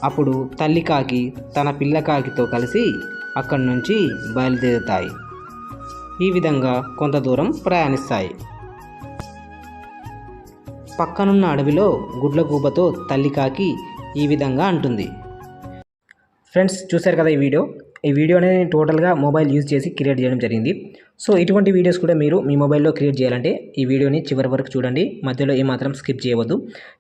అప్పుడు తల్లి కాకి తన పిల్ల కాకితో కలిసి అక్కడి నుంచి బయలుదేరుతాయి. ఈ విధంగా కొంత దూరం ప్రయాణిస్తాయి. పక్కనున్న అడవిలో గుడ్లగూబతో తల్లి కాకి ఈ విధంగా అంటుంది. ఫ్రెండ్స్, చూశారు కదా ఈ వీడియో అనేది నేను టోటల్గా మొబైల్ యూజ్ చేసి క్రియేట్ చేయడం జరిగింది. సో ఇటువంటి వీడియోస్ కూడా మీరు మీ మొబైల్లో క్రియేట్ చేయాలంటే ఈ వీడియోని చివరి వరకు చూడండి. మధ్యలో ఏమాత్రం స్కిప్ చేయవద్దు.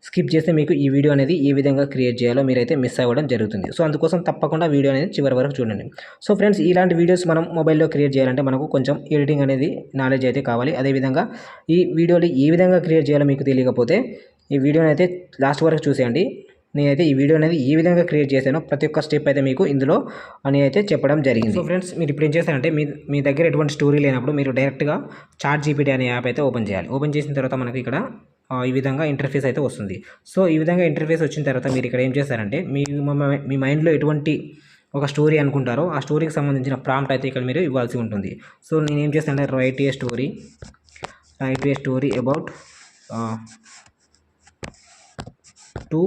స్కిప్ చేస్తే మీకు ఈ వీడియో అనేది ఏ విధంగా క్రియేట్ చేయాలో మీరైతే మిస్ అవ్వడం జరుగుతుంది. సో అందుకోసం తప్పకుండా వీడియో అనేది చివరి వరకు చూడండి. సో ఫ్రెండ్స్, ఇలాంటి వీడియోస్ మనం మొబైల్లో క్రియేట్ చేయాలంటే మనకు కొంచెం ఎడిటింగ్ అనేది నాలెడ్జ్ అయితే కావాలి. అదేవిధంగా ఈ వీడియోని ఏ విధంగా క్రియేట్ చేయాలో మీకు తెలియకపోతే ఈ వీడియోని అయితే లాస్ట్ వరకు చూసేయండి. నేనైతే ఈ వీడియో అనేది ఏ విధంగా క్రియేట్ చేశానో ప్రతి ఒక్క స్టెప్ అయితే మీకు ఇందులో అని అయితే చెప్పడం జరిగింది. సో ఫ్రెండ్స్, మీరు ఇప్పుడు ఏం చేస్తారంటే మీ దగ్గర ఎటువంటి స్టోరీ లేనప్పుడు మీరు డైరెక్ట్గా చాట్ జీపీటీ అనే యాప్ అయితే ఓపెన్ చేయాలి. ఓపెన్ చేసిన తర్వాత మనకి ఇక్కడ ఈ విధంగా ఇంటర్ఫేస్ అయితే వస్తుంది. సో ఈ విధంగా ఇంటర్ఫేస్ వచ్చిన తర్వాత మీరు ఇక్కడ ఏం చేస్తారంటే మీ మైండ్లో ఎటువంటి ఒక స్టోరీ అనుకుంటారో ఆ స్టోరీకి సంబంధించిన ప్రాంప్ట్ అయితే ఇక్కడ మీరు ఇవ్వాల్సి ఉంటుంది. సో నేను ఏం చేస్తానంటే right A story about two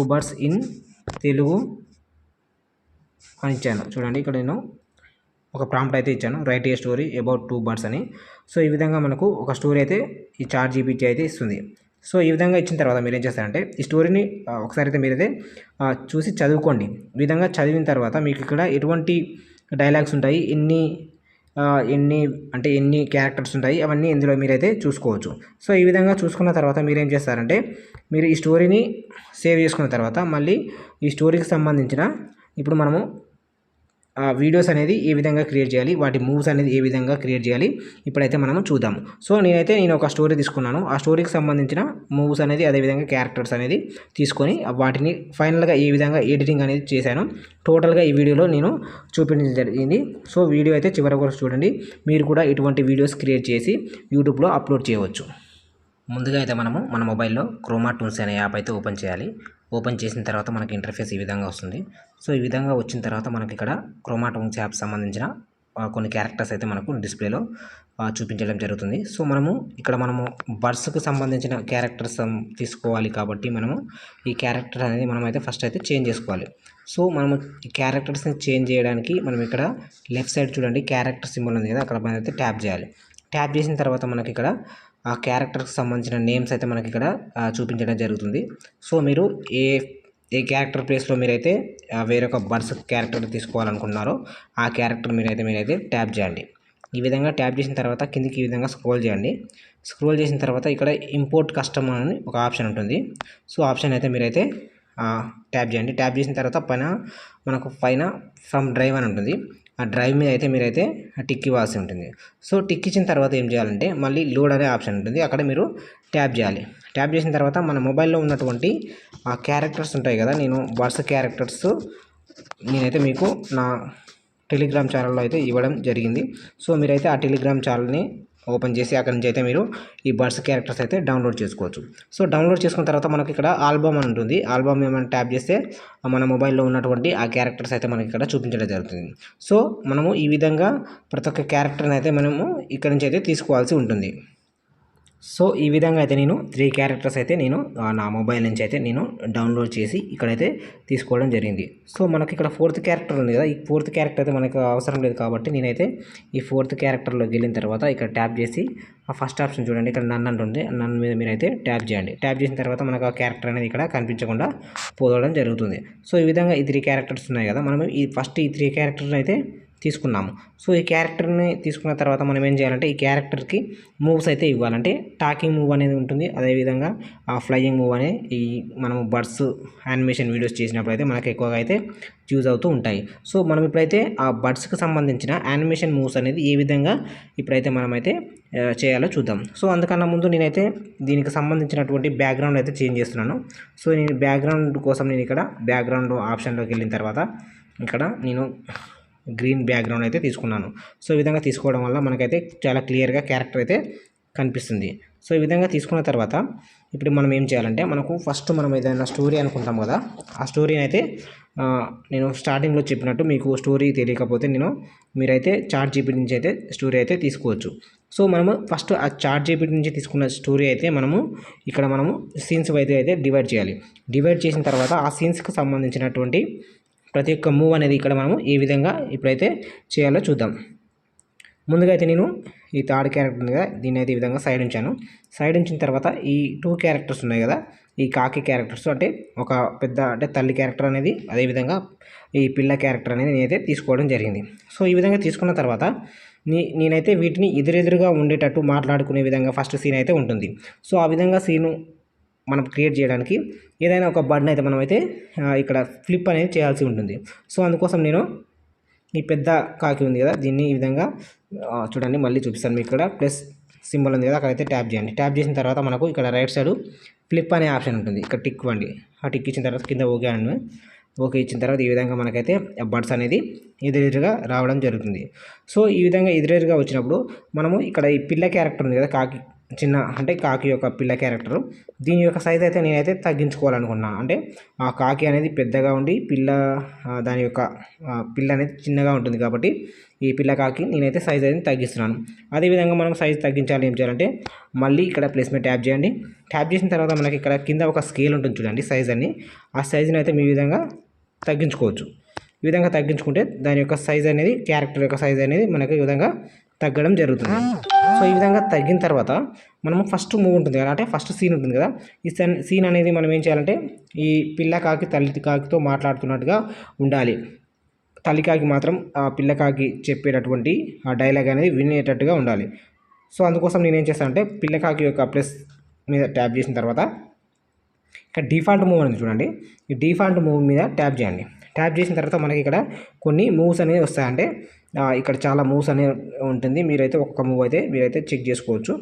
birds in Telugu అని ఇచ్చాను. చూడండి, ఇక్కడ నేను ఒక ప్రాంప్ట్ అయితే ఇచ్చాను, right A story about 2 birds అని. సో ఈ విధంగా మనకు ఒక స్టోరీ అయితే ఈ చాట్ జీపీటీ అయితే ఇస్తుంది. సో ఈ విధంగా ఇచ్చిన తర్వాత మీరు ఏం చేస్తారంటే ఈ స్టోరీని ఒకసారి అయితే మీరైతే చూసి చదువుకోండి. ఈ విధంగా చదివిన తర్వాత మీకు ఇక్కడ ఎటువంటి డైలాగ్స్ ఉంటాయి, ఎన్ని క్యారెక్టర్స్ ఉంటాయి అవన్నీ ఇందులో మీరైతే చూసుకోవచ్చు. సో ఈ విధంగా చూసుకున్న తర్వాత మీరు ఏం చేస్తారంటే మీరు ఈ స్టోరీని సేవ్ చేసుకున్న తర్వాత మళ్ళీ ఈ స్టోరీకి సంబంధించిన ఇప్పుడు మనము వీడియోస్ అనేది ఏ విధంగా క్రియేట్ చేయాలి, వాటి మూవ్స్ అనేది ఏ విధంగా క్రియేట్ చేయాలి ఇప్పుడైతే మనము చూద్దాము. సో నేను ఒక స్టోరీ తీసుకున్నాను. ఆ స్టోరీకి సంబంధించిన మూవ్స్ అనేది అదేవిధంగా క్యారెక్టర్స్ అనేది తీసుకొని వాటిని ఫైనల్గా ఏ విధంగా ఎడిటింగ్ అనేది చేశాను టోటల్గా ఈ వీడియోలో నేను చూపించడం జరిగింది. సో వీడియో అయితే చివరి వరకు చూడండి. మీరు కూడా ఇటువంటి వీడియోస్ క్రియేట్ చేసి యూట్యూబ్లో అప్లోడ్ చేయవచ్చు. ముందుగా అయితే మనము మన మొబైల్లో క్రోమా టూల్స్ అనే యాప్ అయితే ఓపెన్ చేయాలి. ఓపెన్ చేసిన తర్వాత మనకి ఇంటర్ఫేస్ ఈ విధంగా వస్తుంది. సో ఈ విధంగా వచ్చిన తర్వాత మనకి ఇక్కడ క్రోమా టూల్స్ యాప్ సంబంధించిన కొన్ని క్యారెక్టర్స్ అయితే మనకు డిస్ప్లేలో చూపించడం జరుగుతుంది. సో మనము బర్డ్స్కి సంబంధించిన క్యారెక్టర్స్ తీసుకోవాలి కాబట్టి మనము ఈ క్యారెక్టర్ అనేది మనమైతే ఫస్ట్ అయితే చేంజ్ చేసుకోవాలి. సో మనము ఈ క్యారెక్టర్స్ని చేంజ్ చేయడానికి మనం ఇక్కడ లెఫ్ట్ సైడ్ చూడండి క్యారెక్టర్ సింబల్ ఉంది కదా, అక్కడ మనం అయితే ట్యాప్ చేయాలి. ట్యాప్ చేసిన తర్వాత మనకి ఇక్కడ ఆ క్యారెక్టర్కి సంబంధించిన నేమ్స్ అయితే మనకి ఇక్కడ చూపించడం జరుగుతుంది. సో మీరు ఏ క్యారెక్టర్ ప్లేస్లో మీరైతే వేరొక బర్డ్స్ క్యారెక్టర్ తీసుకోవాలనుకుంటున్నారో ఆ క్యారెక్టర్ మీరైతే ట్యాప్ చేయండి. ఈ విధంగా ట్యాప్ చేసిన తర్వాత కిందికి ఈ విధంగా స్క్రోల్ చేయండి. స్క్రోల్ చేసిన తర్వాత ఇక్కడ ఇంపోర్ట్ కస్టమ్ అని ఒక ఆప్షన్ ఉంటుంది. సో ఆప్షన్ అయితే మీరైతే ట్యాప్ చేయండి. ట్యాప్ చేసిన తర్వాత పైన ఫ్రమ్ డ్రైవ్ అని ఉంటుంది. ఆ డ్రైవ్ మీద అయితే మీరైతే టిక్ ఇవ్వాల్సి ఉంటుంది. సో టిక్ ఇచ్చిన తర్వాత ఏం చేయాలంటే మళ్ళీ లోడ్ అనే ఆప్షన్ ఉంటుంది, అక్కడ మీరు ట్యాప్ చేయాలి. ట్యాప్ చేసిన తర్వాత మన మొబైల్లో ఉన్నటువంటి ఆ క్యారెక్టర్స్ ఉంటాయి కదా, నేను బర్డ్స్ క్యారెక్టర్స్ నేనైతే మీకు నా టెలిగ్రామ్ ఛానల్లో అయితే ఇవ్వడం జరిగింది. సో మీరైతే ఆ టెలిగ్రామ్ ఛానల్ని ఓపెన్ చేసి అక్కడి నుంచి అయితే మీరు ఈ బర్డ్స్ క్యారెక్టర్స్ అయితే డౌన్లోడ్ చేసుకోవచ్చు. సో డౌన్లోడ్ చేసుకున్న తర్వాత మనకి ఇక్కడ ఆల్బమ్ అని ఉంటుంది. ఆల్బమ్ ఏమైనా ట్యాప్ చేస్తే మన మొబైల్లో ఉన్నటువంటి ఆ క్యారెక్టర్స్ అయితే మనకి ఇక్కడ చూపించడం జరుగుతుంది. సో మనము ఈ విధంగా ప్రతి ఒక్క క్యారెక్టర్ని అయితే మనము ఇక్కడ నుంచి అయితే తీసుకోవాల్సి ఉంటుంది. సో ఈ విధంగా అయితే నేను 3 క్యారెక్టర్స్ అయితే నేను నా మొబైల్ నుంచి అయితే నేను డౌన్లోడ్ చేసి ఇక్కడైతే తీసుకోవడం జరిగింది. సో మనకి ఇక్కడ 4th క్యారెక్టర్ ఉంది కదా, ఈ 4th క్యారెక్టర్ అయితే మనకు అవసరం లేదు కాబట్టి నేనైతే ఈ 4th క్యారెక్టర్లోకి వెళ్ళిన తర్వాత ఇక్కడ ట్యాప్ చేసి ఆ ఫస్ట్ ఆప్షన్ చూడండి, ఇక్కడ నన్ను అంటుంది, నన్ను మీద మీరైతే ట్యాప్ చేయండి. ట్యాప్ చేసిన తర్వాత మనకు ఆ క్యారెక్టర్ అనేది ఇక్కడ కనిపించకుండా పోవడం జరుగుతుంది. సో ఈ విధంగా ఈ 3 క్యారెక్టర్స్ ఉన్నాయి కదా, మనం ఈ 3 క్యారెక్టర్ని అయితే తీసుకున్నాము. సో ఈ క్యారెక్టర్ని తీసుకున్న తర్వాత మనం ఏం చేయాలంటే ఈ క్యారెక్టర్కి మూవ్స్ అయితే ఇవ్వాలంటే టాకింగ్ మూవ్ అనేది ఉంటుంది, అదేవిధంగా ఆ ఫ్లయింగ్ మూవ్ అనే ఈ మనము బర్డ్స్ యానిమేషన్ వీడియోస్ చేసినప్పుడు అయితే మనకు ఎక్కువగా అయితే యూజ్ అవుతూ ఉంటాయి. సో మనం ఇప్పుడైతే ఆ బర్డ్స్కి సంబంధించిన యానిమేషన్ మూవ్స్ అనేది ఏ విధంగా ఇప్పుడైతే మనమైతే చేయాలో చూద్దాం. సో అందుకన్నా ముందు నేనైతే దీనికి సంబంధించినటువంటి బ్యాక్గ్రౌండ్ అయితే చేంజ్ చేస్తున్నాను. సో నేను బ్యాక్గ్రౌండ్ కోసం నేను ఇక్కడ బ్యాక్గ్రౌండ్ ఆప్షన్లోకి వెళ్ళిన తర్వాత ఇక్కడ నేను గ్రీన్ బ్యాక్గ్రౌండ్ అయితే తీసుకున్నాను. సో ఈ విధంగా తీసుకోవడం వల్ల మనకైతే చాలా క్లియర్గా క్యారెక్టర్ అయితే కనిపిస్తుంది. సో ఈ విధంగా తీసుకున్న తర్వాత ఇప్పుడు మనం ఏం చేయాలంటే మనం ఏదైనా స్టోరీ అనుకుంటాం కదా, ఆ స్టోరీని అయితే నేను స్టార్టింగ్లో చెప్పినట్టు మీకు స్టోరీ తెలియకపోతే మీరైతే చాట్ జీపీటీ నుంచి అయితే స్టోరీ అయితే తీసుకోవచ్చు. సో మనము ఫస్ట్ ఆ చాట్ జీపీటీ నుంచి తీసుకున్న స్టోరీ అయితే మనము ఇక్కడ మనము సీన్స్ అయితే డివైడ్ చేయాలి. డివైడ్ చేసిన తర్వాత ఆ సీన్స్కి సంబంధించినటువంటి ప్రతి ఒక్క మూవ్ అనేది ఇక్కడ మనము ఏ విధంగా ఇప్పుడైతే చేయాలో చూద్దాం. ముందుగా అయితే నేను ఈ థర్డ్ క్యారెక్టర్ ఉంది కదా, దీన్ని అయితే ఈ విధంగా సైడ్ ఉంచాను. సైడ్ ఉంచిన తర్వాత ఈ 2 క్యారెక్టర్స్ ఉన్నాయి కదా, ఈ కాకి క్యారెక్టర్స్ అంటే ఒక పెద్ద అంటే తల్లి క్యారెక్టర్ అనేది, అదేవిధంగా ఈ పిల్ల క్యారెక్టర్ అనేది నేనైతే తీసుకోవడం జరిగింది. సో ఈ విధంగా తీసుకున్న తర్వాత నేనైతే వీటిని ఎదురెదురుగా ఉండేటట్టు మాట్లాడుకునే విధంగా ఫస్ట్ సీన్ అయితే ఉంటుంది. సో ఆ విధంగా సీను మనం క్రియేట్ చేయడానికి ఏదైనా ఒక బటన్ అయితే మనమైతే ఇక్కడ ఫ్లిప్ అనేది చేయాల్సి ఉంటుంది. సో అందుకోసం నేను ఈ పెద్ద కాకి ఉంది కదా, దీన్ని ఈ విధంగా చూడండి మళ్ళీ చూపిస్తాను మీకు. ఇక్కడ ప్లస్ సింబల్ ఉంది కదా, అక్కడైతే ట్యాప్ చేయండి. ట్యాప్ చేసిన తర్వాత మనకు ఇక్కడ రైట్ సైడ్ ఫ్లిప్ అనే ఆప్షన్ ఉంటుంది. ఇక్కడ టిక్ ఇవ్వండి. ఆ టిక్ ఇచ్చిన తర్వాత కింద ఓకే అండి. ఓకే ఇచ్చిన తర్వాత ఈ విధంగా మనకైతే బర్డ్స్ అనేది ఎదురెదురుగా రావడం జరుగుతుంది. సో ఈ విధంగా ఎదురెదురుగా వచ్చినప్పుడు మనము ఇక్కడ ఈ పిల్ల క్యారెక్టర్ ఉంది కదా, కాకి చిన్న అంటే కాకి యొక్క పిల్ల క్యారెక్టర్, దీని యొక్క సైజ్ అయితే నేనైతే తగ్గించుకోవాలనుకున్నాను. అంటే ఆ కాకి అనేది పెద్దగా ఉండి దాని యొక్క పిల్ల అనేది చిన్నగా ఉంటుంది కాబట్టి ఈ పిల్ల కాకి నేనైతే సైజ్ అనేది తగ్గిస్తున్నాను. అదేవిధంగా మనం సైజ్ తగ్గించాలి ఏం చేయాలంటే మళ్ళీ ఇక్కడ ప్లేస్ మీద ట్యాప్ చేయండి. ట్యాప్ చేసిన తర్వాత మనకి ఇక్కడ కింద ఒక స్కేల్ ఉంటుంది చూడండి సైజ్ అని, ఆ సైజుని అయితే మీ విధంగా తగ్గించుకోవచ్చు. ఈ విధంగా తగ్గించుకుంటే దాని యొక్క సైజ్ అనేది క్యారెక్టర్ యొక్క సైజ్ అనేది మనకి ఈ విధంగా తగ్గడం జరుగుతుంది. సో ఈ విధంగా తగ్గిన తర్వాత మనము ఫస్ట్ మూవ్ ఉంటుంది కదా, అంటే ఫస్ట్ సీన్ ఉంటుంది కదా, ఈ సీన్ అనేది మనం ఏం చేయాలంటే ఈ పిల్ల కాకి తల్లి కాకితో మాట్లాడుతున్నట్టుగా ఉండాలి. తల్లి కాకి మాత్రం ఆ పిల్ల కాకి చెప్పేటటువంటి ఆ డైలాగ్ అనేది వినేటట్టుగా ఉండాలి. సో అందుకోసం నేనేం చేస్తానంటే పిల్ల కాకి యొక్క ప్లస్ మీద ట్యాప్ చేసిన తర్వాత ఇక్కడ డిఫాల్ట్ మూవ్ అనేది చూడండి, ఈ డిఫాల్ట్ మూవ్ మీద ట్యాప్ చేయండి. ట్యాప్ చేసిన తర్వాత మనకి ఇక్కడ కొన్ని మూవ్స్ అనేవి వస్తాయంటే ఇక్కడ చాలా మూవ్స్ అనేవి ఉంటుంది. మీరైతే ఒక్కొక్క మూవ్ అయితే మీరైతే చెక్ చేసుకోవచ్చు.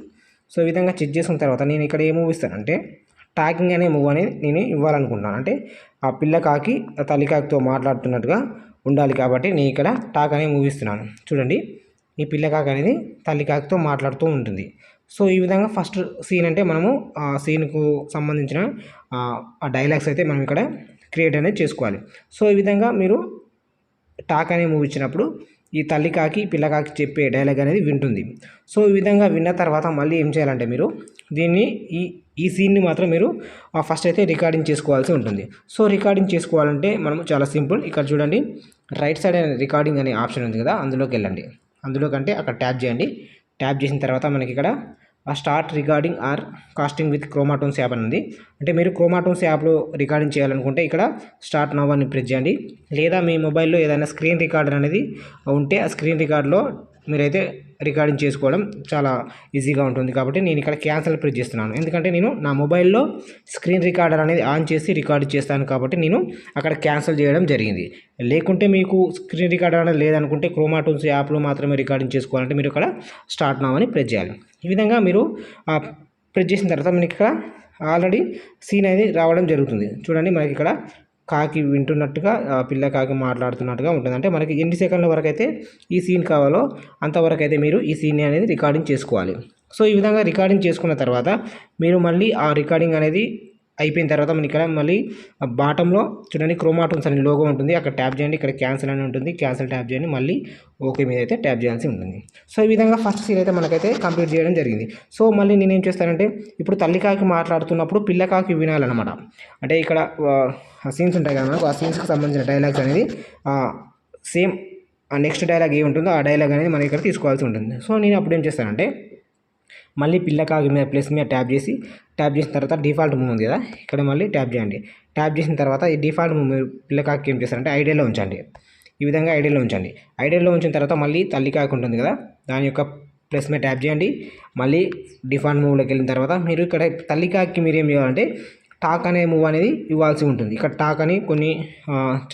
సో ఈ విధంగా చెక్ చేసుకున్న తర్వాత నేను ఇక్కడ ఏ మూవ్ ఇస్తానంటే టాకింగ్ అనే మూవ్ అనేది నేను ఇవ్వాలనుకుంటున్నాను. అంటే ఆ పిల్ల కాకి తల్లి కాకితో మాట్లాడుతున్నట్టుగా ఉండాలి కాబట్టి నేను ఇక్కడ టాక్ అనే మూవ్ ఇస్తున్నాను. చూడండి ఈ పిల్ల కాకి అనేది తల్లి కాకితో మాట్లాడుతూ ఉంటుంది. సో ఈ విధంగా ఫస్ట్ సీన్ అంటే మనము ఆ సీన్కు సంబంధించిన ఆ డైలాగ్స్ అయితే మనం ఇక్కడ క్రియేట్ అనేది చేసుకోవాలి. సో ఈ విధంగా మీరు టాక్ అనే మూవ్ ఇచ్చినప్పుడు ఈ తల్లి కాకి పిల్ల కాకి చెప్పే డైలాగ్ అనేది వింటుంది. సో ఈ విధంగా విన్న తర్వాత మళ్ళీ ఏం చేయాలంటే మీరు దీన్ని ఈ సీన్ని మాత్రం మీరు ఫస్ట్ అయితే రికార్డింగ్ చేసుకోవాల్సి ఉంటుంది. సో రికార్డింగ్ చేసుకోవాలంటే మనం చాలా సింపుల్. ఇక్కడ చూడండి రైట్ సైడ్ రికార్డింగ్ అనే ఆప్షన్ ఉంది కదా, అందులోకి వెళ్ళండి. అందులోకంటే అక్కడ ట్యాప్ చేయండి. ట్యాప్ చేసిన తర్వాత మనకి ఇక్కడ start recording or casting with క్రోమాటోన్స్ యాప్ అని ఉంది. అంటే మీరు క్రోమాటోన్స్ యాప్లో రికార్డింగ్ చేయాలనుకుంటే ఇక్కడ స్టార్ట్ నౌ అని ప్రెస్ చేయండి. లేదా మీ మొబైల్లో ఏదైనా స్క్రీన్ రికార్డర్ అనేది ఉంటే ఆ స్క్రీన్ రికార్డులో మీరైతే రికార్డింగ్ చేసుకోవడం చాలా ఈజీగా ఉంటుంది. కాబట్టి నేను ఇక్కడ క్యాన్సిల్ ప్రెస్ చేస్తున్నాను. ఎందుకంటే నేను నా మొబైల్లో స్క్రీన్ రికార్డర్ అనేది ఆన్ చేసి రికార్డ్ చేస్తాను కాబట్టి నేను అక్కడ క్యాన్సిల్ చేయడం జరిగింది. లేకుంటే మీకు స్క్రీన్ రికార్డర్ అనేది లేదనుకుంటే క్రోమాటోన్స్ యాప్లో మాత్రమే రికార్డింగ్ చేసుకోవాలంటే మీరు ఇక్కడ స్టార్ట్ నౌ అని ప్రెస్ చేయాలి. ఈ విధంగా మీరు ప్రెస్ చేసిన తర్వాత మనకి ఇక్కడ ఆల్రెడీ సీన్ అనేది రావడం జరుగుతుంది. చూడండి మనకి ఇక్కడ కాకి వింటున్నట్టుగా పిల్ల కాకి మాట్లాడుతున్నట్టుగా ఉంటుంది. అంటే మనకి ఎన్ని సెకండ్ల వరకు అయితే ఈ సీన్ కావాలో అంతవరకు అయితే మీరు ఈ సీన్ అనేది రికార్డింగ్ చేసుకోవాలి. సో ఈ విధంగా రికార్డింగ్ చేసుకున్న తర్వాత మీరు మళ్ళీ ఆ రికార్డింగ్ అనేది అయిపోయిన తర్వాత మనకి ఇక్కడ మళ్ళీ బాటంలో చూడండి క్రోమాటోన్స్ అనే లోగో ఉంటుంది. అక్కడ ట్యాప్ చేయండి. ఇక్కడ క్యాన్సిల్ అని ఉంటుంది. క్యాన్సిల్ ట్యాప్ చేయండి. మళ్ళీ ఓకే మీద అయితే ట్యాప్ చేయాల్సి ఉంటుంది. సో ఈ విధంగా ఫస్ట్ సీన్ అయితే మనకైతే కంప్లీట్ చేయడం జరిగింది. సో మళ్ళీ నేనేం చేస్తానంటే ఇప్పుడు తల్లికాకి మాట్లాడుతున్నప్పుడు పిల్లకాకి వినాలన్నమాట. అంటే ఇక్కడ సీన్స్ ఉంటాయి కదా మనకు, ఆ సీన్స్కి సంబంధించిన డైలాగ్స్ అనేది సేమ్ నెక్స్ట్ డైలాగ్ ఏముంటుందో ఆ డైలాగ్ అనేది మనం ఇక్కడ తీసుకోవాల్సి ఉంటుంది. సో నేను అప్పుడు ఏం చేస్తానంటే మళ్ళీ పిల్లకాకి మీద ప్లస్ మీద ట్యాప్ చేసిన తర్వాత డిఫాల్ట్ మూవ్ ఉంది కదా, ఇక్కడ మళ్ళీ ట్యాప్ చేయండి. ట్యాప్ చేసిన తర్వాత ఈ డిఫాల్ట్ మూవ్ పిల్లకాకి ఏం చేస్తారంటే ఐడియాలో ఉంచండి. ఈ విధంగా ఐడియాలో ఉంచండి. ఐడియాలో ఉంచిన తర్వాత మళ్ళీ తల్లికాకి ఉంటుంది కదా, దాని యొక్క ప్లస్ మీద ట్యాప్ చేయండి. మళ్ళీ డిఫాల్ట్ మూవ్లోకి వెళ్ళిన తర్వాత మీరు ఇక్కడ తల్లికాకి మీరు ఏం చేయాలంటే టాక్ అనే మూవ్ అనేది ఇవ్వాల్సి ఉంటుంది. ఇక్కడ టాక్ అని కొన్ని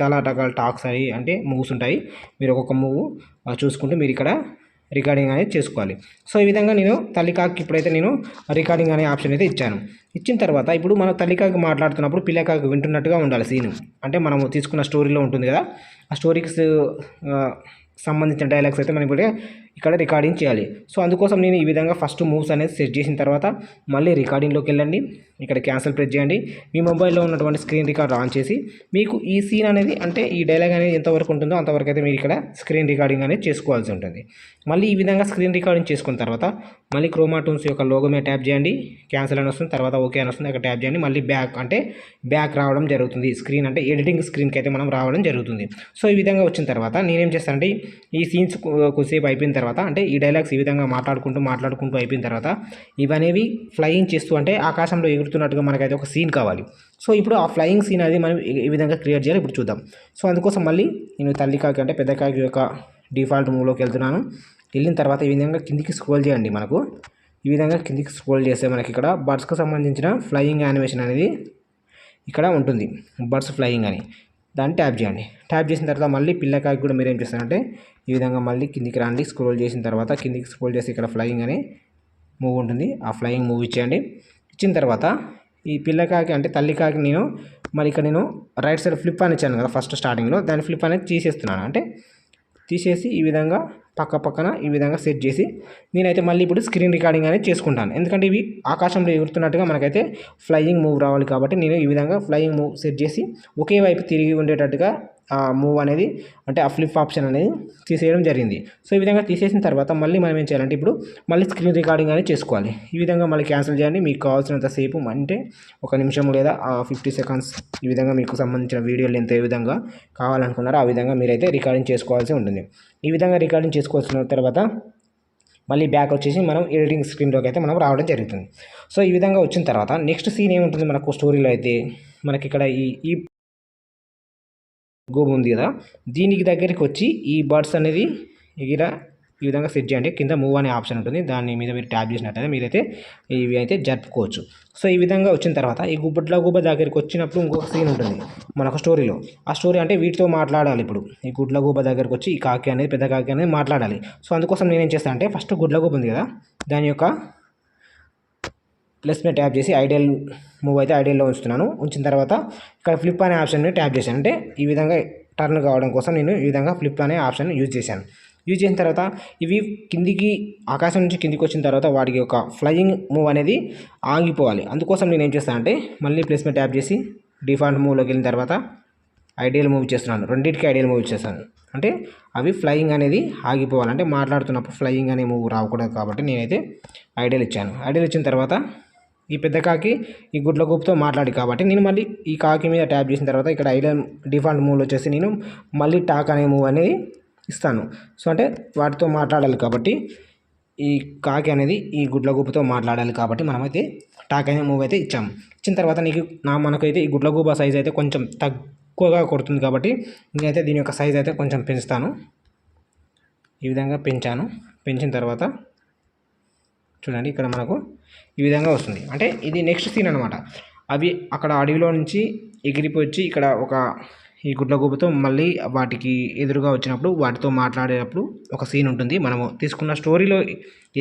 చాలా రకాల టాక్స్ అని అంటే మూవ్స్ ఉంటాయి. మీరు ఒక్కొక్క మూవ్ చూసుకుంటూ మీరు ఇక్కడ రికార్డింగ్ అనేది చేసుకోవాలి. సో ఈ విధంగా నేను తల్లికాకి ఇప్పుడైతే నేను రికార్డింగ్ అనే ఆప్షన్ అయితే ఇచ్చాను. ఇచ్చిన తర్వాత ఇప్పుడు మనం తల్లికాకి మాట్లాడుతున్నప్పుడు పిల్లకాకి వింటున్నట్టుగా ఉండాలి సీన్. అంటే మనము తీసుకున్న స్టోరీలో ఉంటుంది కదా, ఆ స్టోరీకి సంబంధించిన డైలాగ్స్ అయితే మనం ఇప్పుడు ఇక్కడ రికార్డింగ్ చేయాలి. సో అందుకోసం నేను ఈ విధంగా ఫస్ట్ మూవ్స్ అనేది సెట్ చేసిన తర్వాత మళ్ళీ రికార్డింగ్లోకి వెళ్ళండి. ఇక్కడ క్యాన్సిల్ ప్రెస్ చేయండి. మీ మొబైల్లో ఉన్నటువంటి స్క్రీన్ రికార్డ్ ఆన్ చేసి మీకు ఈ సీన్ అనేది అంటే ఈ డైలాగ్ అనేది ఎంతవరకు ఉంటుందో అంతవరకు అయితే మీరు ఇక్కడ స్క్రీన్ రికార్డింగ్ అనేది చేసుకోవాల్సి ఉంటుంది. మళ్ళీ ఈ విధంగా స్క్రీన్ రికార్డింగ్ చేసుకున్న తర్వాత మళ్ళీ క్రోమా టూల్స్ యొక్క లోగో మీద ట్యాప్ చేయండి. క్యాన్సిల్ అని వస్తుంది, తర్వాత ఓకే అని వస్తుంది, అక్కడ ట్యాప్ చేయండి. మళ్ళీ బ్యాక్ రావడం జరుగుతుంది. స్క్రీన్ అంటే ఎడిటింగ్ స్క్రీన్కి అయితే మనం రావడం జరుగుతుంది. సో ఈ విధంగా వచ్చిన తర్వాత నేనేం చేస్తానంటే ఈ సీన్స్ కొద్దిసేపు అయిపోయిన తర్వాత అంటే ఈ డైలాగ్స్ ఈ విధంగా మాట్లాడుకుంటూ అయిపోయిన తర్వాత ఇవనేవి ఫ్లయింగ్ చేస్తూ అంటే ఆకాశంలో ఎగురుతున్నట్టుగా మనకైతే ఒక సీన్ కావాలి. సో ఇప్పుడు ఆ ఫ్లయింగ్ సీన్ అది మనం ఈ విధంగా క్రియేట్ చేయాలి. ఇప్పుడు చూద్దాం. సో అందుకోసం మళ్ళీ నేను తల్లి కాకి అంటే పెద్ద కాకి యొక్క డిఫాల్ట్ మూవ్లోకి వెళ్తున్నాను. వెళ్ళిన తర్వాత ఈ విధంగా కిందికి స్క్రోల్ చేయండి. మనకు ఈ విధంగా కిందికి స్క్రోల్ చేస్తే మనకి ఇక్కడ బర్డ్స్కి సంబంధించిన ఫ్లయింగ్ యానిమేషన్ అనేది ఇక్కడ ఉంటుంది. బర్డ్స్ ఫ్లయింగ్ అని దాన్ని ట్యాప్ చేయండి. ట్యాప్ చేసిన తర్వాత మళ్ళీ పిల్లకాయకి కూడా మీరు ఏం చేస్తారంటే ఈ విధంగా మళ్ళీ కిందికి రండి. స్క్రోల్ చేసిన తర్వాత కిందికి స్క్రోల్ చేసి ఇక్కడ ఫ్లయింగ్ అనే మూవ్ ఉంటుంది. ఆ ఫ్లయింగ్ మూవ్ ఇచ్చేయండి. ఇచ్చిన తర్వాత ఈ పిల్లకాకి అంటే తల్లికాకి నేను మరి ఇక్కడ నేను రైట్ సైడ్ ఫ్లిప్ అని ఇచ్చాను కదా ఫస్ట్ స్టార్టింగ్లో, దాని ఫ్లిప్ అనేది తీసేస్తున్నాను. అంటే తీసేసి ఈ విధంగా పక్కన ఈ విధంగా సెట్ చేసి నేనైతే మళ్ళీ ఇప్పుడు స్క్రీన్ రికార్డింగ్ అనేది చేసుకుంటాను. ఎందుకంటే ఇవి ఆకాశంలో ఎగురుతున్నట్టుగా మనకైతే ఫ్లయింగ్ మూవ్ రావాలి కాబట్టి నేను ఈ విధంగా ఫ్లయింగ్ మూవ్ సెట్ చేసి ఒకే వైపు తిరిగి ఉండేటట్టుగా ఆ మూవ్ అనేది అంటే ఆ ఫ్లిప్ ఆప్షన్ అనేది తీసేయడం జరిగింది. సో ఈ విధంగా తీసేసిన తర్వాత మళ్ళీ మనం ఏం చేయాలంటే ఇప్పుడు మళ్ళీ స్క్రీన్ రికార్డింగ్ అనేది చేసుకోవాలి. ఈ విధంగా మళ్ళీ క్యాన్సిల్ చేయండి. మీకు కావాల్సినంత సేపు అంటే 1 నిమిషం లేదా 50 సెకండ్స్ ఈ విధంగా మీకు సంబంధించిన వీడియో లెంత్ ఏ విధంగా కావాలనుకున్నారో ఆ విధంగా మీరైతే రికార్డింగ్ చేసుకోవాల్సి ఉంటుంది. ఈ విధంగా రికార్డింగ్ చేసుకోవాల్సిన తర్వాత మళ్ళీ బ్యాక్ వచ్చేసి మనం ఎడిటింగ్ స్క్రీన్లోకి అయితే మనం రావడం జరుగుతుంది. సో ఈ విధంగా వచ్చిన తర్వాత నెక్స్ట్ సీన్ ఏముంటుంది మనకు స్టోరీలో అయితే మనకి ఇక్కడ ఈ గోబు ఉంది కదా, దీనికి దగ్గరికి వచ్చి ఈ బర్డ్స్ అనేది ఇలా ఈ విధంగా సెట్ చేయండి. కింద మూవ్ అనే ఆప్షన్ ఉంటుంది, దాని మీద మీరు ట్యాప్ చేసినట్టయితే మీరైతే ఇవి అయితే జరుపుకోవచ్చు. సో ఈ విధంగా వచ్చిన తర్వాత ఈ గుబ్బ దగ్గరికి వచ్చినప్పుడు ఇంకొక సీన్ ఉంటుంది మనకు స్టోరీలో. ఆ స్టోరీ అంటే వీటితో మాట్లాడాలి. ఇప్పుడు ఈ గుడ్లగూబ దగ్గరికి వచ్చి ఈ కాకి అనేది పెద్ద కాకి అనేది మాట్లాడాలి. సో అందుకోసం నేనేం చేస్తాను అంటే ఫస్ట్ గుడ్లగూబ ఉంది కదా, దాని యొక్క ప్లస్ మీద ట్యాప్ చేసి ఐడియల్ మూవ్ అయితే ఐడియల్లో ఉంచుతున్నాను. ఉంచిన తర్వాత ఇక్కడ ఫ్లిప్ అనే ఆప్షన్ని ట్యాప్ చేశాను. అంటే ఈ విధంగా టర్న్ కావడం కోసం నేను ఈ విధంగా ఫ్లిప్ అనే ఆప్షన్ యూజ్ చేశాను. యూజ్ చేసిన తర్వాత ఇవి కిందికి ఆకాశం నుంచి కిందికి వచ్చిన తర్వాత వాటికి ఒక ఫ్లయింగ్ మూవ్ అనేది ఆగిపోవాలి. అందుకోసం నేను ఏం చేస్తాను అంటే మళ్ళీ ప్లస్ మీద ట్యాప్ చేసి డిఫాల్ట్ మూవ్లోకి వెళ్ళిన తర్వాత ఐడియల్ మూవ్ చేస్తున్నాను. రెండింటికి ఐడియల్ మూవ్ చేస్తాను. అంటే అవి ఫ్లయింగ్ అనేది ఆగిపోవాలి. అంటే మాట్లాడుతున్నప్పుడు ఫ్లయింగ్ అనే మూవ్ రాకూడదు కాబట్టి నేనైతే ఐడియల్ ఇచ్చాను. ఐడియల్ ఇచ్చిన తర్వాత ఈ పెద్ద కాకి ఈ గుడ్లగూబతో మాట్లాడి కాబట్టి నేను మళ్ళీ ఈ కాకి మీద ట్యాప్ చేసిన తర్వాత ఇక్కడ ఐడియల్ డిఫాల్ట్ మూవ్లో వచ్చేసి నేను మళ్ళీ టాక్ అనే మూవ్ అనేది ఇస్తాను. సో అంటే వాటితో మాట్లాడాలి కాబట్టి ఈ కాకి అనేది ఈ గుడ్లగూబతో మాట్లాడాలి కాబట్టి మనమైతే టాక్ అనే మూవ్ అయితే ఇచ్చాము. ఇచ్చిన తర్వాత మనకైతే ఈ గుడ్లగూబ సైజ్ అయితే కొంచెం తక్కువగా కొడుతుంది కాబట్టి నేనైతే దీని యొక్క సైజ్ అయితే కొంచెం పెంచుతాను. ఈ విధంగా పెంచిన తర్వాత చూడండి ఇక్కడ మనకు ఈ విధంగా వస్తుంది. అంటే ఇది నెక్స్ట్ సీన్ అనమాట. అవి అక్కడ అడవిలో నుంచి ఎగిరిపోయి ఇక్కడ ఈ గుడ్లగూబతో మళ్ళీ వాటికి ఎదురుగా వచ్చినప్పుడు వాటితో మాట్లాడేటప్పుడు ఒక సీన్ ఉంటుంది. మనము తీసుకున్న స్టోరీలో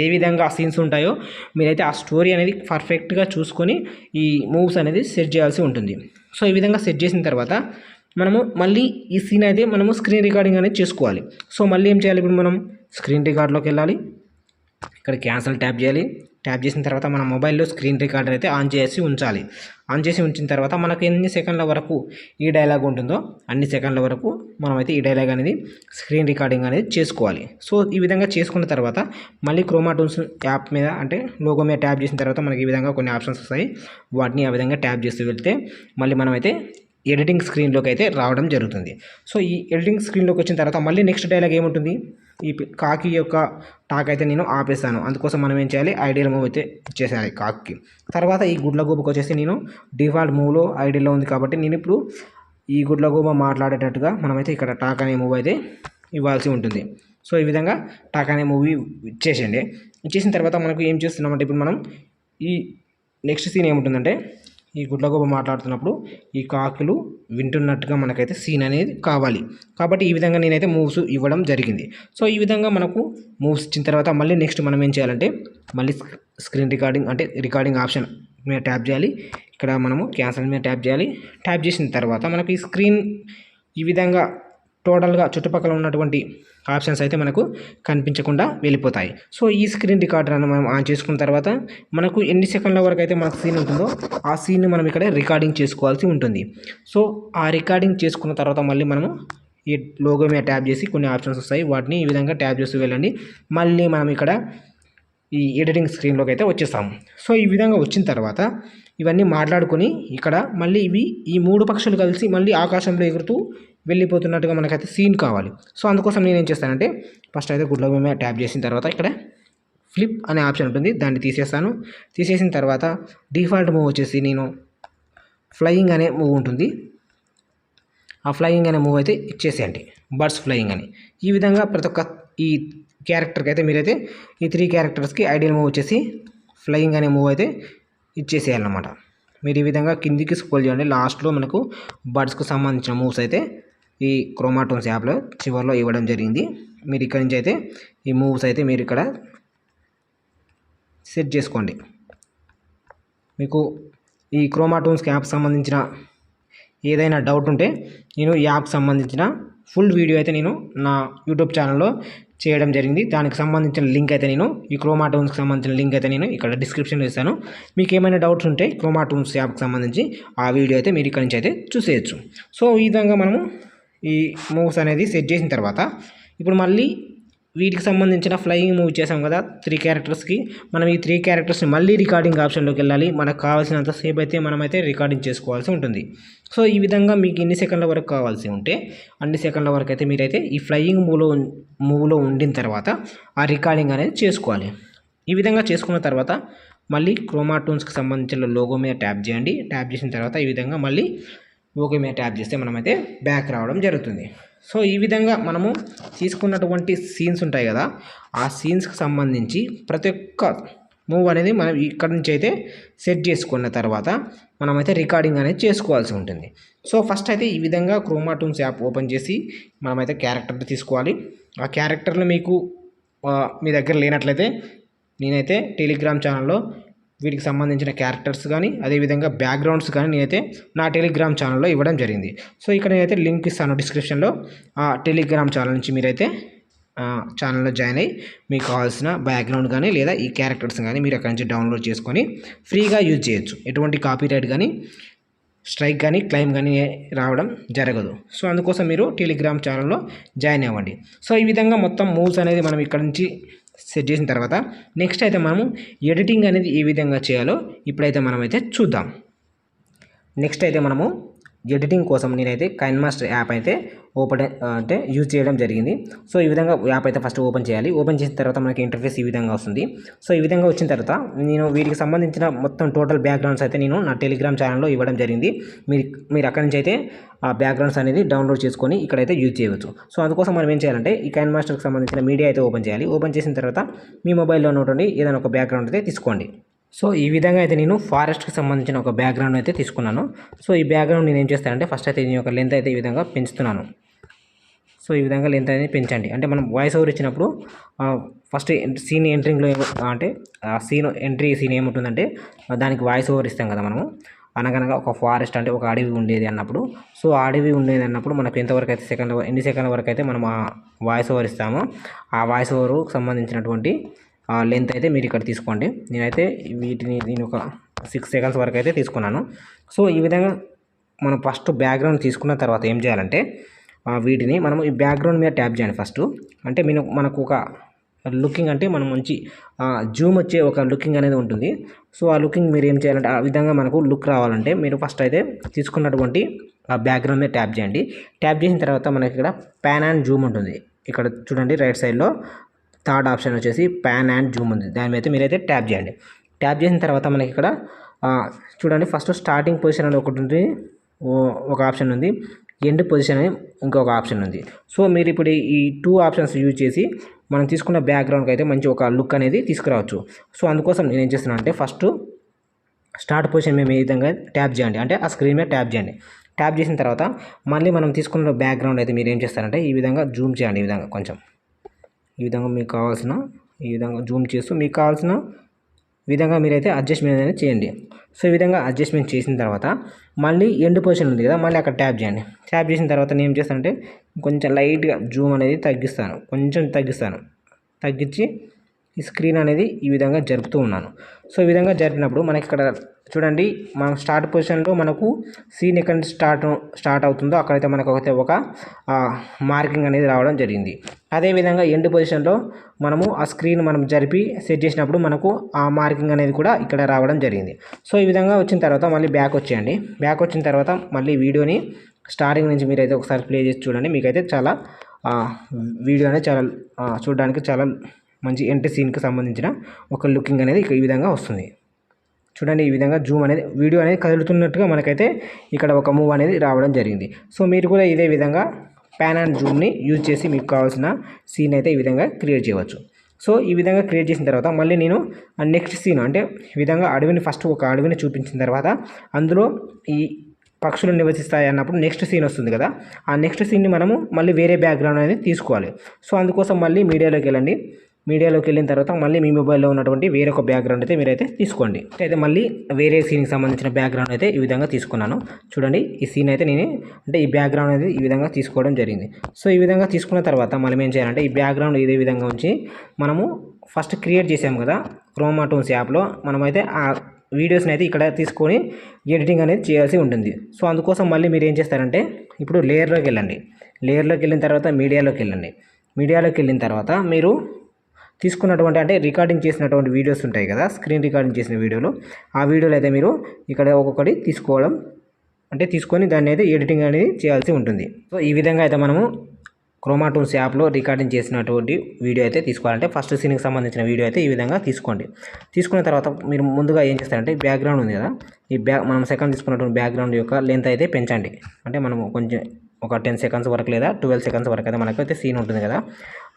ఏ విధంగా ఆ సీన్స్ ఉంటాయో మీరైతే ఆ స్టోరీ అనేది పర్ఫెక్ట్గా చూసుకొని ఈ మూవ్స్ అనేది సెట్ చేయాల్సి ఉంటుంది. సో ఈ విధంగా సెట్ చేసిన తర్వాత మనము మళ్ళీ ఈ సీన్ అయితే మనము స్క్రీన్ రికార్డింగ్ అనేది చేసుకోవాలి. సో మళ్ళీ ఏం చేయాలి, ఇప్పుడు మనం స్క్రీన్ రికార్డ్లోకి వెళ్ళాలి. ఇక్కడ క్యాన్సిల్ ట్యాప్ చేయాలి. ట్యాప్ చేసిన తర్వాత మన మొబైల్లో స్క్రీన్ రికార్డర్ అయితే ఆన్ చేసి ఉంచాలి. ఆన్ చేసి ఉంచిన తర్వాత మనకు ఎన్ని సెకండ్ల వరకు ఈ డైలాగ్ ఉంటుందో అన్ని సెకండ్ల వరకు మనమైతే ఈ డైలాగ్ అనేది స్క్రీన్ రికార్డింగ్ అనేది చేసుకోవాలి. సో ఈ విధంగా చేసుకున్న తర్వాత మళ్ళీ క్రోమా టూల్స్ యాప్ మీద అంటే లోగో మీద ట్యాప్ చేసిన తర్వాత మనకి ఈ విధంగా కొన్ని ఆప్షన్స్ వస్తాయి. వాటిని ఆ విధంగా ట్యాప్ చేస్తూ వెళ్తే మళ్ళీ మనమైతే ఎడిటింగ్ స్క్రీన్లోకి అయితే రావడం జరుగుతుంది. సో ఈ ఎడిటింగ్ స్క్రీన్లోకి వచ్చిన తర్వాత మళ్ళీ నెక్స్ట్ డైలాగ్ ఏముంటుంది, ఈ కాకి యొక్క టాక్ అయితే నేను ఆపేస్తాను. అందుకోసం మనం ఏం చేయాలి, ఐడియల్ మూవ్ అయితే ఇచ్చేసేయాలి కాకి. తర్వాత ఈ గుడ్లగూబకు వచ్చేసి నేను డిఫాల్ట్ మూవ్లో ఐడియల్లో ఉంది కాబట్టి నేను ఇప్పుడు ఈ గుడ్లగూబ మాట్లాడేటట్టుగా మనమైతే ఇక్కడ టాక్ అనే మూవ్ అయితే ఇవ్వాల్సి ఉంటుంది. సో ఈ విధంగా టాక్ అనే మూవీ ఇచ్చేసేయండి. ఇచ్చేసిన తర్వాత మనకు ఏం చేస్తున్నామంటే ఇప్పుడు మనం ఈ నెక్స్ట్ సీన్ ఏముంటుందంటే ఈ గుడ్లగూబ మాట్లాడుతున్నప్పుడు ఈ కాకులు వింటున్నట్టుగా మనకైతే సీన్ అనేది కావాలి. కాబట్టి ఈ విధంగా నేనైతే మూవ్స్ ఇవ్వడం జరిగింది. సో ఈ విధంగా మనకు మూవ్స్ ఇచ్చిన తర్వాత మళ్ళీ నెక్స్ట్ మనం ఏం చేయాలంటే మళ్ళీ స్క్రీన్ రికార్డింగ్ అంటే రికార్డింగ్ ఆప్షన్ మీద ట్యాప్ చేయాలి. ఇక్కడ మనము క్యాన్సిల్ మీద ట్యాప్ చేయాలి. ట్యాప్ చేసిన తర్వాత మనకు ఈ స్క్రీన్ ఈ విధంగా టోటల్గా చుట్టుపక్కల ఉన్నటువంటి ఆప్షన్స్ అయితే మనకు కనిపించకుండా వెళ్ళిపోతాయి. సో ఈ స్క్రీన్ రికార్డర్ అని మనం ఆన్ చేసుకున్న తర్వాత మనకు ఎన్ని సెకండ్ల వరకు అయితే మనకు సీన్ ఉంటుందో ఆ సీన్ని మనం ఇక్కడ రికార్డింగ్ చేసుకోవాల్సి ఉంటుంది. సో ఆ రికార్డింగ్ చేసుకున్న తర్వాత మళ్ళీ మనము ఈ లోగో మీద ట్యాప్ చేసి కొన్ని ఆప్షన్స్ వస్తాయి, వాటిని ఈ విధంగా ట్యాప్ చేస్తూ వెళ్ళండి. మళ్ళీ మనం ఇక్కడ ఈ ఎడిటింగ్ స్క్రీన్లోకి అయితే వచ్చేస్తాము. సో ఈ విధంగా వచ్చిన తర్వాత ఇవన్నీ మాట్లాడుకొని ఇక్కడ మళ్ళీ ఈ 3 పక్షులు కలిసి మళ్ళీ ఆకాశంలో ఎగురుతూ వెళ్ళిపోతున్నట్టుగా మనకైతే సీన్ కావాలి. సో అందుకోసం నేను ఏం చేస్తానంటే ఫస్ట్ అయితే గుడ్ల మీద ట్యాప్ చేసిన తర్వాత ఇక్కడ ఫ్లిప్ అనే ఆప్షన్ ఉంటుంది, దాన్ని తీసేస్తాను. తీసేసిన తర్వాత డిఫాల్ట్ మూవ్ వచ్చేసి నేను ఫ్లయింగ్ అనే మూవ్ ఉంటుంది, ఆ ఫ్లయింగ్ అనే మూవ్ అయితే ఇచ్చేసేయండి, బర్డ్స్ ఫ్లయింగ్ అని. ఈ విధంగా ప్రతి ఒక్క ఈ క్యారెక్టర్కి అయితే మీరైతే ఈ 3 క్యారెక్టర్స్కి ఐడియల్ మూవ్ వచ్చేసి ఫ్లయింగ్ అనే మూవ్ అయితే ఇచ్చేసేయాలన్నమాట. మీరు ఈ విధంగా కిందికి స్క్రోల్ చేయండి, లాస్ట్లో మనకు బర్డ్స్కు సంబంధించిన మూవ్స్ అయితే ఈ క్రోమాటోన్స్ యాప్లో చివరిలో ఇవ్వడం జరిగింది. మీరు ఇక్కడ నుంచి అయితే ఈ మూవ్స్ అయితే మీరు ఇక్కడ సెట్ చేసుకోండి. మీకు ఈ క్రోమాటోన్స్ యాప్ సంబంధించిన ఏదైనా డౌట్ ఉంటే నేను ఈ యాప్ సంబంధించిన ఫుల్ వీడియో అయితే నేను నా యూట్యూబ్ ఛానల్లో చేయడం జరిగింది. దానికి సంబంధించిన లింక్ అయితే నేను ఈ క్రోమాటోన్స్కి సంబంధించిన లింక్ అయితే నేను ఇక్కడ డిస్క్రిప్షన్లో ఇస్తాను. మీకు ఏమైనా డౌట్స్ ఉంటే క్రోమాటోన్స్ యాప్కి సంబంధించి ఆ వీడియో అయితే మీరు ఇక్కడ నుంచి అయితే చూసేయచ్చు. సో ఈ విధంగా మనము ఈ మూవ్స్ అనేది సెట్ చేసిన తర్వాత ఇప్పుడు మళ్ళీ వీటికి సంబంధించిన ఫ్లయింగ్ మూవ్ చేసాం కదా 3 క్యారెక్టర్స్కి, మనం ఈ 3 క్యారెక్టర్స్ని మళ్ళీ రికార్డింగ్ ఆప్షన్లోకి వెళ్ళాలి. మనకు కావాల్సినంత సేపు అయితే మనమైతే రికార్డింగ్ చేసుకోవాల్సి ఉంటుంది. సో ఈ విధంగా మీకు ఎన్ని సెకండ్ల వరకు కావాల్సి ఉంటే అన్ని సెకండ్ల వరకు అయితే మీరైతే ఈ ఫ్లయింగ్ మూవ్లో ఉండిన తర్వాత ఆ రికార్డింగ్ అనేది చేసుకోవాలి. ఈ విధంగా చేసుకున్న తర్వాత మళ్ళీ క్రోమాటోన్స్కి సంబంధించిన లోగో మీద ట్యాప్ చేయండి. ట్యాప్ చేసిన తర్వాత ఈ విధంగా మళ్ళీ లోగో మీద ట్యాప్ చేస్తే మనమైతే బ్యాక్ రావడం జరుగుతుంది. సో ఈ విధంగా మనము తీసుకున్నటువంటి సీన్స్ ఉంటాయి కదా, ఆ సీన్స్కి సంబంధించి ప్రతి ఒక్క మూవ్ అనేది మనం ఇక్కడ నుంచి అయితే సెట్ చేసుకున్న తర్వాత మనమైతే రికార్డింగ్ అనేది చేసుకోవాల్సి ఉంటుంది. సో ఫస్ట్ అయితే ఈ విధంగా క్రోమాటోన్స్ యాప్ ఓపెన్ చేసి మనమైతే క్యారెక్టర్ తీసుకోవాలి. ఆ క్యారెక్టర్లు మీకు మీ దగ్గర లేనట్లయితే నేనైతే టెలిగ్రామ్ ఛానల్లో వీటికి సంబంధించిన క్యారెక్టర్స్ కానీ అదేవిధంగా బ్యాక్గ్రౌండ్స్ కానీ నేనైతే నా టెలిగ్రామ్ ఛానల్లో ఇవ్వడం జరిగింది. సో ఇక్కడ నేనైతే లింక్ ఇస్తాను డిస్క్రిప్షన్లో. ఆ టెలిగ్రామ్ ఛానల్ నుంచి మీరైతే ఛానల్లో జాయిన్ అయ్యి మీకు కావాల్సిన బ్యాక్గ్రౌండ్ కానీ లేదా ఈ క్యారెక్టర్స్ కానీ మీరు అక్కడి నుంచి డౌన్లోడ్ చేసుకొని ఫ్రీగా యూజ్ చేయొచ్చు. ఎటువంటి కాపీరైట్ కానీ స్ట్రైక్ కానీ క్లెయిమ్ కానీ రావడం జరగదు. సో అందుకోసం మీరు టెలిగ్రామ్ ఛానల్లో జాయిన్ అవ్వండి. సో ఈ విధంగా మొత్తం మూవ్స్ అనేది మనం ఇక్కడ నుంచి సెట్ చేసిన తర్వాత నెక్స్ట్ అయితే మనము ఎడిటింగ్ అనేది ఏ విధంగా చేయాలో ఇప్పుడైతే మనమైతే చూద్దాం. నెక్స్ట్ అయితే మనము ఎడిటింగ్ కోసం నేనైతే కైన్మాస్టర్ యాప్ అయితే యూజ్ చేయడం జరిగింది. సో ఈ విధంగా యాప్ అయితే ఫస్ట్ ఓపెన్ చేయాలి. ఓపెన్ చేసిన తర్వాత మనకి ఇంటర్ఫేస్ ఈ విధంగా వస్తుంది. సో ఈ విధంగా వచ్చిన తర్వాత నేను వీటికి సంబంధించిన మొత్తం టోటల్ బ్యాక్గ్రౌండ్స్ అయితే నేను నా టెలిగ్రామ్ ఛానల్లో ఇవ్వడం జరిగింది. మీరు అక్కడి నుంచి అయితే ఆ బ్యాక్గ్రౌండ్స్ అనేది డౌన్లోడ్ చేసుకొని ఇక్కడైతే యూజ్ చేయవచ్చు. సో అందుకోసం మనం ఏం చేయాలంటే ఈ కైన్మాస్టర్కి సంబంధించిన మీడియా అయితే ఓపెన్ చేయాలి. ఓపెన్ చేసిన తర్వాత మీ మొబైల్లో ఉన్నటువంటి ఏదైనా ఒక బ్యాక్గ్రౌండ్ అయితే తీసుకోండి. సో ఈ విధంగా అయితే నేను ఫారెస్ట్కి సంబంధించిన ఒక బ్యాక్గ్రౌండ్ అయితే తీసుకున్నాను. సో ఈ బ్యాక్గ్రౌండ్ నేను ఏం చేస్తానంటే ఫస్ట్ అయితే దీని యొక్క లెంత్ అయితే ఈ విధంగా పెంచుతున్నాను. సో ఈ విధంగా లెంత్ అనేది పెంచండి. అంటే మనం వాయిస్ ఓవర్ ఇచ్చినప్పుడు ఫస్ట్ సీన్ ఎంట్రింగ్లో అంటే ఎంట్రీ సీన్ ఏముంటుందంటే దానికి వాయిస్ ఓవర్ ఇస్తాం కదా మనము. అనగనగా ఒక ఫారెస్ట్ అంటే ఒక అడవి ఉండేది అన్నప్పుడు, సో ఆ అడవి ఉండేది అన్నప్పుడు మనకు ఎంతవరకు అయితే ఎన్ని సెకండ్ల వరకు అయితే మనం ఆ వాయిస్ ఓవర్ ఇస్తామో ఆ వాయిస్ ఓవర్కు సంబంధించినటువంటి లెంత్ అయితే మీరు ఇక్కడ తీసుకోండి. నేనైతే నేను ఒక 6 సెకండ్స్ వరకు అయితే తీసుకున్నాను. సో ఈ విధంగా మనం ఫస్ట్ బ్యాక్గ్రౌండ్ తీసుకున్న తర్వాత ఏం చేయాలంటే వీటిని మనం ఈ బ్యాక్గ్రౌండ్ మీద ట్యాప్ చేయండి ఫస్ట్. అంటే మనకు ఒక లుకింగ్ అంటే మనం మంచి జూమ్ వచ్చే ఒక లుకింగ్ అనేది ఉంటుంది. సో ఆ లుకింగ్ మీరు ఏం చేయాలంటే ఆ విధంగా మనకు లుక్ రావాలంటే మీరు ఫస్ట్ అయితే తీసుకున్నటువంటి ఆ బ్యాక్గ్రౌండ్ మీద ట్యాప్ చేయండి. ట్యాప్ చేసిన తర్వాత మనకి ఇక్కడ ప్యాన్ అండ్ జూమ్ ఉంటుంది. ఇక్కడ చూడండి రైట్ సైడ్లో థర్డ్ ఆప్షన్ వచ్చేసి ప్యాన్ అండ్ జూమ్ ఉంది. దాని మీద మీరైతే ట్యాప్ చేయండి. ట్యాప్ చేసిన తర్వాత మనకి ఇక్కడ చూడండి ఫస్ట్ స్టార్టింగ్ పొజిషన్ అనేది ఒకటి ఉంది, ఒక ఆప్షన్ ఉంది, ఎండ్ పొజిషన్ అని ఇంకొక ఆప్షన్ ఉంది. సో మీరు ఇప్పుడు ఈ 2 ఆప్షన్స్ యూజ్ చేసి మనం తీసుకున్న బ్యాక్గ్రౌండ్కి అయితే మంచి ఒక లుక్ అనేది తీసుకురావచ్చు. సో అందుకోసం నేను ఏం చేస్తున్నాను అంటే ఫస్ట్ స్టార్ట్ పొజిషన్ మేము ఏ విధంగా ట్యాప్ చేయండి, అంటే ఆ స్క్రీన్ మీద ట్యాప్ చేయండి. ట్యాప్ చేసిన తర్వాత మళ్ళీ మనం తీసుకున్న బ్యాక్గ్రౌండ్ అయితే మీరు ఏం చేస్తారంటే ఈ విధంగా జూమ్ చేయండి. ఈ విధంగా కొంచెం ఈ విధంగా మీకు కావాల్సిన ఈ విధంగా జూమ్ చేస్తూ మీకు కావాల్సిన విధంగా మీరైతే అడ్జస్ట్మెంట్ అనేది చేయండి. సో ఈ విధంగా అడ్జస్ట్మెంట్ చేసిన తర్వాత మళ్ళీ ఎండ్ పొజిషన్ ఉంది కదా, మళ్ళీ అక్కడ ట్యాప్ చేయండి. ట్యాప్ చేసిన తర్వాత నేను ఏం చేస్తానంటే కొంచెం లైట్గా జూమ్ అనేది తగ్గిస్తాను, కొంచెం తగ్గించి ఈ స్క్రీన్ అనేది ఈ విధంగా జరుపుతూ ఉన్నాను. సో ఈ విధంగా జరిపినప్పుడు మనకి ఇక్కడ చూడండి, మనం స్టార్ట్ పొజిషన్లో మనకు సీన్ ఎక్కడ నుంచి స్టార్ట్ అవుతుందో అక్కడైతే మనకు ఒక మార్కింగ్ అనేది రావడం జరిగింది. అదేవిధంగా ఎండ్ పొజిషన్లో మనము ఆ స్క్రీన్ మనం జరిపి సెట్ చేసినప్పుడు మనకు ఆ మార్కింగ్ అనేది కూడా ఇక్కడ రావడం జరిగింది. సో ఈ విధంగా వచ్చిన తర్వాత మళ్ళీ బ్యాక్ వచ్చేయండి. బ్యాక్ వచ్చిన తర్వాత మళ్ళీ వీడియోని స్టార్టింగ్ నుంచి మీరైతే ఒకసారి ప్లే చేసి చూడండి. మీకైతే చాలా వీడియో అనేది చాలా చూడడానికి చాలా మంచి ఎంట్రీ సీన్కి సంబంధించిన ఒక లుకింగ్ అనేది ఈ విధంగా వస్తుంది. చూడండి, ఈ విధంగా జూమ్ అనేది వీడియో అనేది కదులుతున్నట్టుగా మనకైతే ఇక్కడ ఒక మూవ్ అనేది రావడం జరిగింది. సో మీరు కూడా ఇదే విధంగా ప్యాన్ అండ్ జూమ్ని యూజ్ చేసి మీకు కావాల్సిన సీన్ అయితే ఈ విధంగా క్రియేట్ చేయవచ్చు. సో ఈ విధంగా క్రియేట్ చేసిన తర్వాత మళ్ళీ నేను నెక్స్ట్ సీన్ అంటే ఈ విధంగా ఫస్ట్ ఒక అడవిని చూపించిన తర్వాత అందులో ఈ పక్షులు నివసిస్తాయి అన్నప్పుడు నెక్స్ట్ సీన్ వస్తుంది కదా, ఆ నెక్స్ట్ సీన్ని మనము మళ్ళీ వేరే బ్యాక్గ్రౌండ్ అనేది తీసుకోవాలి. సో అందుకోసం మళ్ళీ మీడియాలోకి వెళ్ళండి. మీడియాలోకి వెళ్ళిన తర్వాత మళ్ళీ మీ మొబైల్లో ఉన్నటువంటి వేరొక బ్యాక్గ్రౌండ్ అయితే మీరైతే తీసుకోండి. అయితే మళ్ళీ వేరే సీన్కి సంబంధించిన బ్యాక్గ్రౌండ్ అయితే ఈ విధంగా తీసుకున్నాను. చూడండి, ఈ సీన్ అయితే ఈ బ్యాక్గ్రౌండ్ అనేది ఈ విధంగా తీసుకోవడం జరిగింది. సో ఈ విధంగా తీసుకున్న తర్వాత మనం ఏం చేయాలంటే ఈ బ్యాక్గ్రౌండ్ ఇదే విధంగా ఉంచి మనము ఫస్ట్ క్రియేట్ చేసాము కదా క్రోమా టూన్స్ యాప్లో, మనమైతే ఆ వీడియోస్ని అయితే ఇక్కడ తీసుకొని ఎడిటింగ్ అనేది చేయాల్సి ఉంటుంది. సో అందుకోసం మళ్ళీ మీరు ఏం చేస్తారంటే ఇప్పుడు లేయర్లోకి వెళ్ళండి. లేయర్లోకి వెళ్ళిన తర్వాత మీడియాలోకి వెళ్ళండి. మీడియాలోకి వెళ్ళిన తర్వాత మీరు తీసుకున్నటువంటి అంటే రికార్డింగ్ చేసినటువంటి వీడియోస్ ఉంటాయి కదా, స్క్రీన్ రికార్డింగ్ చేసిన వీడియోలు, ఆ వీడియోలు అయితే మీరు ఇక్కడ ఒక్కొక్కటి తీసుకొని దాన్ని అయితే ఎడిటింగ్ అనేది చేయాల్సి ఉంటుంది. సో ఈ విధంగా అయితే మనము క్రోమా టూల్స్ యాప్లో రికార్డింగ్ చేసినటువంటి వీడియో అయితే తీసుకోవాలంటే ఫస్ట్ సీన్కి సంబంధించిన వీడియో అయితే ఈ విధంగా తీసుకోండి. తీసుకున్న తర్వాత మీరు ముందుగా ఏం చేస్తారంటే బ్యాక్గ్రౌండ్ ఉంది కదా, మనం సెకండ్ తీసుకున్నటువంటి బ్యాక్గ్రౌండ్ యొక్క లెంత్ అయితే పెంచండి. అంటే మనము కొంచెం ఒక 10 సెకండ్స్ వరకు లేదా 12 సెకండ్స్ వరకు అయితే మనకైతే సీన్ ఉంటుంది కదా,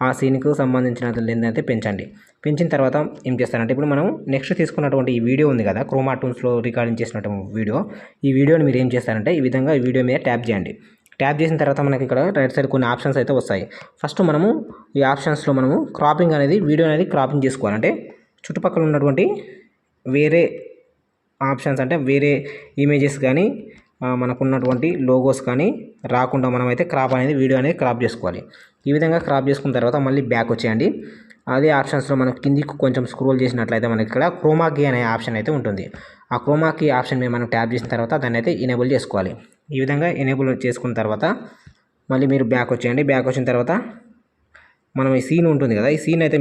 ఆ సీన్కు సంబంధించిన లెంత్ అయితే పెంచండి. పెంచిన తర్వాత ఏం చేస్తారంటే ఇప్పుడు మనం నెక్స్ట్ తీసుకున్నటువంటి ఈ వీడియో ఉంది కదా క్రోమా టూల్స్లో రికార్డింగ్ చేసినటువంటి వీడియో, ఈ వీడియోని మీరు ఏం చేస్తారంటే ఈ విధంగా ఈ వీడియో మీద ట్యాప్ చేయండి. ట్యాప్ చేసిన తర్వాత మనకి ఇక్కడ రైట్ సైడ్ కొన్ని ఆప్షన్స్ అయితే వస్తాయి. ఫస్ట్ మనము ఈ ఆప్షన్స్లో మనము క్రాపింగ్ అనేది వీడియో అనేది క్రాపింగ్ చేసుకోవాలంటే చుట్టుపక్కల ఉన్నటువంటి వేరే ఆప్షన్స్ అంటే వేరే ఇమేజెస్ కానీ మనకున్నటువంటి లోగోస్ కానీ రాకుండా మనమైతే వీడియో అనేది క్రాప్ చేసుకోవాలి. ఈ విధంగా క్రాప్ చేసుకున్న తర్వాత మళ్ళీ బ్యాక్ వచ్చేయండి. అదే ఆప్షన్స్లో మనకి కిందికి కొంచెం స్క్రోల్ చేసినట్లయితే మనకి ఇక్కడ క్రోమా కీ అనే ఆప్షన్ అయితే ఉంటుంది. ఆ క్రోమా కీ ఆప్షన్ మీద మనం ట్యాప్ చేసిన తర్వాత దాన్ని అయితే ఎనేబుల్ చేసుకోవాలి. ఈ విధంగా ఎనేబుల్ చేసుకున్న తర్వాత మళ్ళీ మీరు బ్యాక్ వచ్చేయండి. బ్యాక్ వచ్చిన తర్వాత మనం ఈ సీన్ ఉంటుంది కదా, ఈ సీన్ అయితే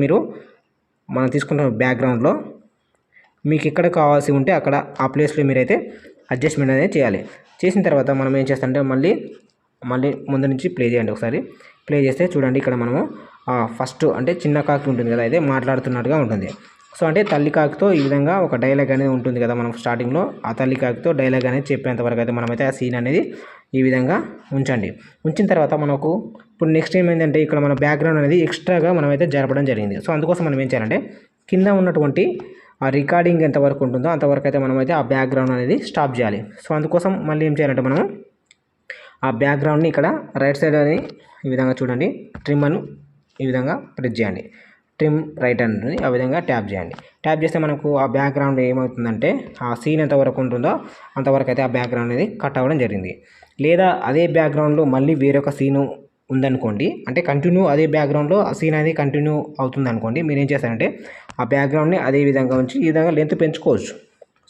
మనం తీసుకున్న బ్యాక్గ్రౌండ్లో మీకు ఎక్కడ కావాల్సి ఉంటే అక్కడ ఆ ప్లేస్లో మీరైతే అడ్జస్ట్మెంట్ అనేది చేయాలి. చేసిన తర్వాత మనం ఏం చేస్తామంటే మళ్ళీ ముందు నుంచి ప్లే చేయండి. ఒకసారి ప్లే చేస్తే చూడండి, ఇక్కడ మనము ఫస్ట్ అంటే చిన్న కాకి ఉంటుంది కదా, అయితే మాట్లాడుతున్నట్టుగా ఉంటుంది. సో అంటే తల్లి కాకితో ఈ విధంగా ఒక డైలాగ్ అనేది ఉంటుంది కదా, మనం స్టార్టింగ్లో ఆ తల్లి కాకితో డైలాగ్ అనేది చెప్పేంత వరకు అయితే మనమైతే ఆ సీన్ అనేది ఈ విధంగా ఉంచండి. ఉంచిన తర్వాత మనకు ఇప్పుడు నెక్స్ట్ ఏమైందంటే ఇక్కడ మన బ్యాక్గ్రౌండ్ అనేది ఎక్స్ట్రాగా మనమైతే జరపడం జరిగింది. సో అందుకోసం మనం ఏం చేయాలంటే కింద ఉన్నటువంటి ఆ రికార్డింగ్ ఎంతవరకు ఉంటుందో అంతవరకు అయితే మనమైతే ఆ బ్యాక్గ్రౌండ్ అనేది స్టాప్ చేయాలి. సో అందుకోసం మళ్ళీ ఏం చేయాలంటే మనము ఆ బ్యాక్గ్రౌండ్ని ఇక్కడ రైట్ సైడ్ అని ఈ విధంగా చూడండి, ట్రిమ్ అని ఈ విధంగా ప్రెస్ చేయండి. ట్రిమ్ రైట్ అని ఆ విధంగా ట్యాప్ చేయండి. ట్యాప్ చేస్తే మనకు ఆ బ్యాక్గ్రౌండ్ ఏమవుతుందంటే ఆ సీన్ ఎంతవరకు ఉంటుందో అంతవరకు అయితే ఆ బ్యాక్గ్రౌండ్ అనేది కట్ అవ్వడం జరిగింది. లేదా అదే బ్యాక్గ్రౌండ్లో మళ్ళీ వేరొక సీను ఉందనుకోండి, అంటే కంటిన్యూ అదే బ్యాక్గ్రౌండ్లో ఆ సీన్ అనేది కంటిన్యూ అవుతుంది అనుకోండి, మీరు ఏం చేస్తారంటే ఆ బ్యాక్గ్రౌండ్ని అదే విధంగా ఉంచి ఈ విధంగా లెంత్ పెంచుకోవచ్చు.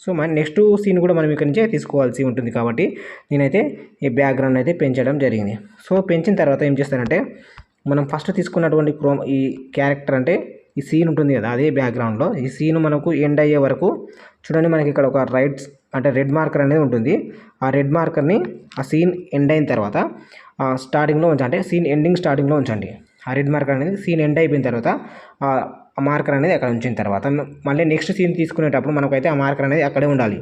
సో మన నెక్స్ట్ సీన్ కూడా మనం ఇక్కడి నుంచే తీసుకోవాల్సి ఉంటుంది కాబట్టి నేనైతే ఈ బ్యాక్గ్రౌండ్ అయితే పెంచడం జరిగింది. సో పెంచిన తర్వాత ఏం చేస్తానంటే మనం ఫస్ట్ తీసుకున్నటువంటి ఈ క్యారెక్టర్ అంటే ఈ సీన్ ఉంటుంది కదా, అదే బ్యాక్గ్రౌండ్లో ఈ సీన్ మనకు ఎండ్ అయ్యే వరకు చూడండి, మనకి ఇక్కడ ఒక రెడ్ మార్కర్ అనేది ఉంటుంది. ఆ రెడ్ మార్కర్ని ఆ సీన్ ఎండ్ అయిన తర్వాత స్టార్టింగ్లో ఉంచండి, అంటే సీన్ ఎండింగ్ స్టార్టింగ్లో ఉంచండి. ఆ రెడ్ మార్కర్ అనేది సీన్ ఎండ్ అయిపోయిన తర్వాత ఆ మార్కర్ అనేది అక్కడ ఉంచిన తర్వాత మళ్ళీ నెక్స్ట్ సీన్ తీసుకునేటప్పుడు మనకైతే ఆ మార్కర్ అనేది అక్కడే ఉండాలి.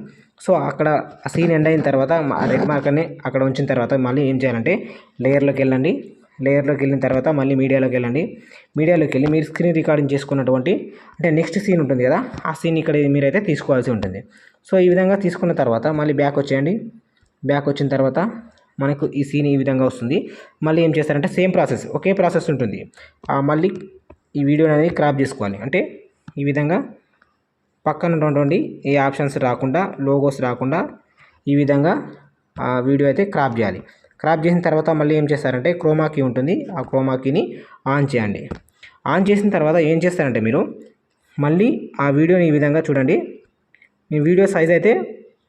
సో అక్కడ ఆ సీన్ ఎండ్ అయిన తర్వాత ఆ రెడ్ మార్కర్ని అక్కడ ఉంచిన తర్వాత మళ్ళీ ఏం చేయాలంటే లేయర్లోకి వెళ్ళండి. లేయర్లోకి వెళ్ళిన తర్వాత మళ్ళీ మీడియాలోకి వెళ్ళండి. మీడియాలోకి వెళ్ళి మీరు స్క్రీన్ రికార్డింగ్ చేసుకున్నటువంటి అంటే నెక్స్ట్ సీన్ ఉంటుంది కదా, ఆ సీన్ ఇక్కడ మీరైతే తీసుకోవాల్సి ఉంటుంది. సో ఈ విధంగా తీసుకున్న తర్వాత మళ్ళీ బ్యాక్ వచ్చేయండి. బ్యాక్ వచ్చిన తర్వాత మనకు ఈ సీన్ ఈ విధంగా వస్తుంది. మళ్ళీ ఏం చేస్తారంటే సేమ్ ప్రాసెస్, ఒకే ప్రాసెస్ ఉంటుంది. మళ్ళీ ఈ వీడియో అనేది క్రాప్ చేసుకోవాలి. అంటే ఈ విధంగా పక్కన ఉన్నటువంటి ఏ ఆప్షన్స్ రాకుండా, లోగోస్ రాకుండా ఈ విధంగా ఆ వీడియో అయితే క్రాప్ చేయాలి. క్రాప్ చేసిన తర్వాత మళ్ళీ ఏం చేస్తారంటే క్రోమా కీ ఉంటుంది, ఆ క్రోమా కీని ఆన్ చేయండి. ఆన్ చేసిన తర్వాత ఏం చేస్తారంటే మీరు మళ్ళీ ఆ వీడియోని ఈ విధంగా చూడండి. నేను వీడియో సైజ్ అయితే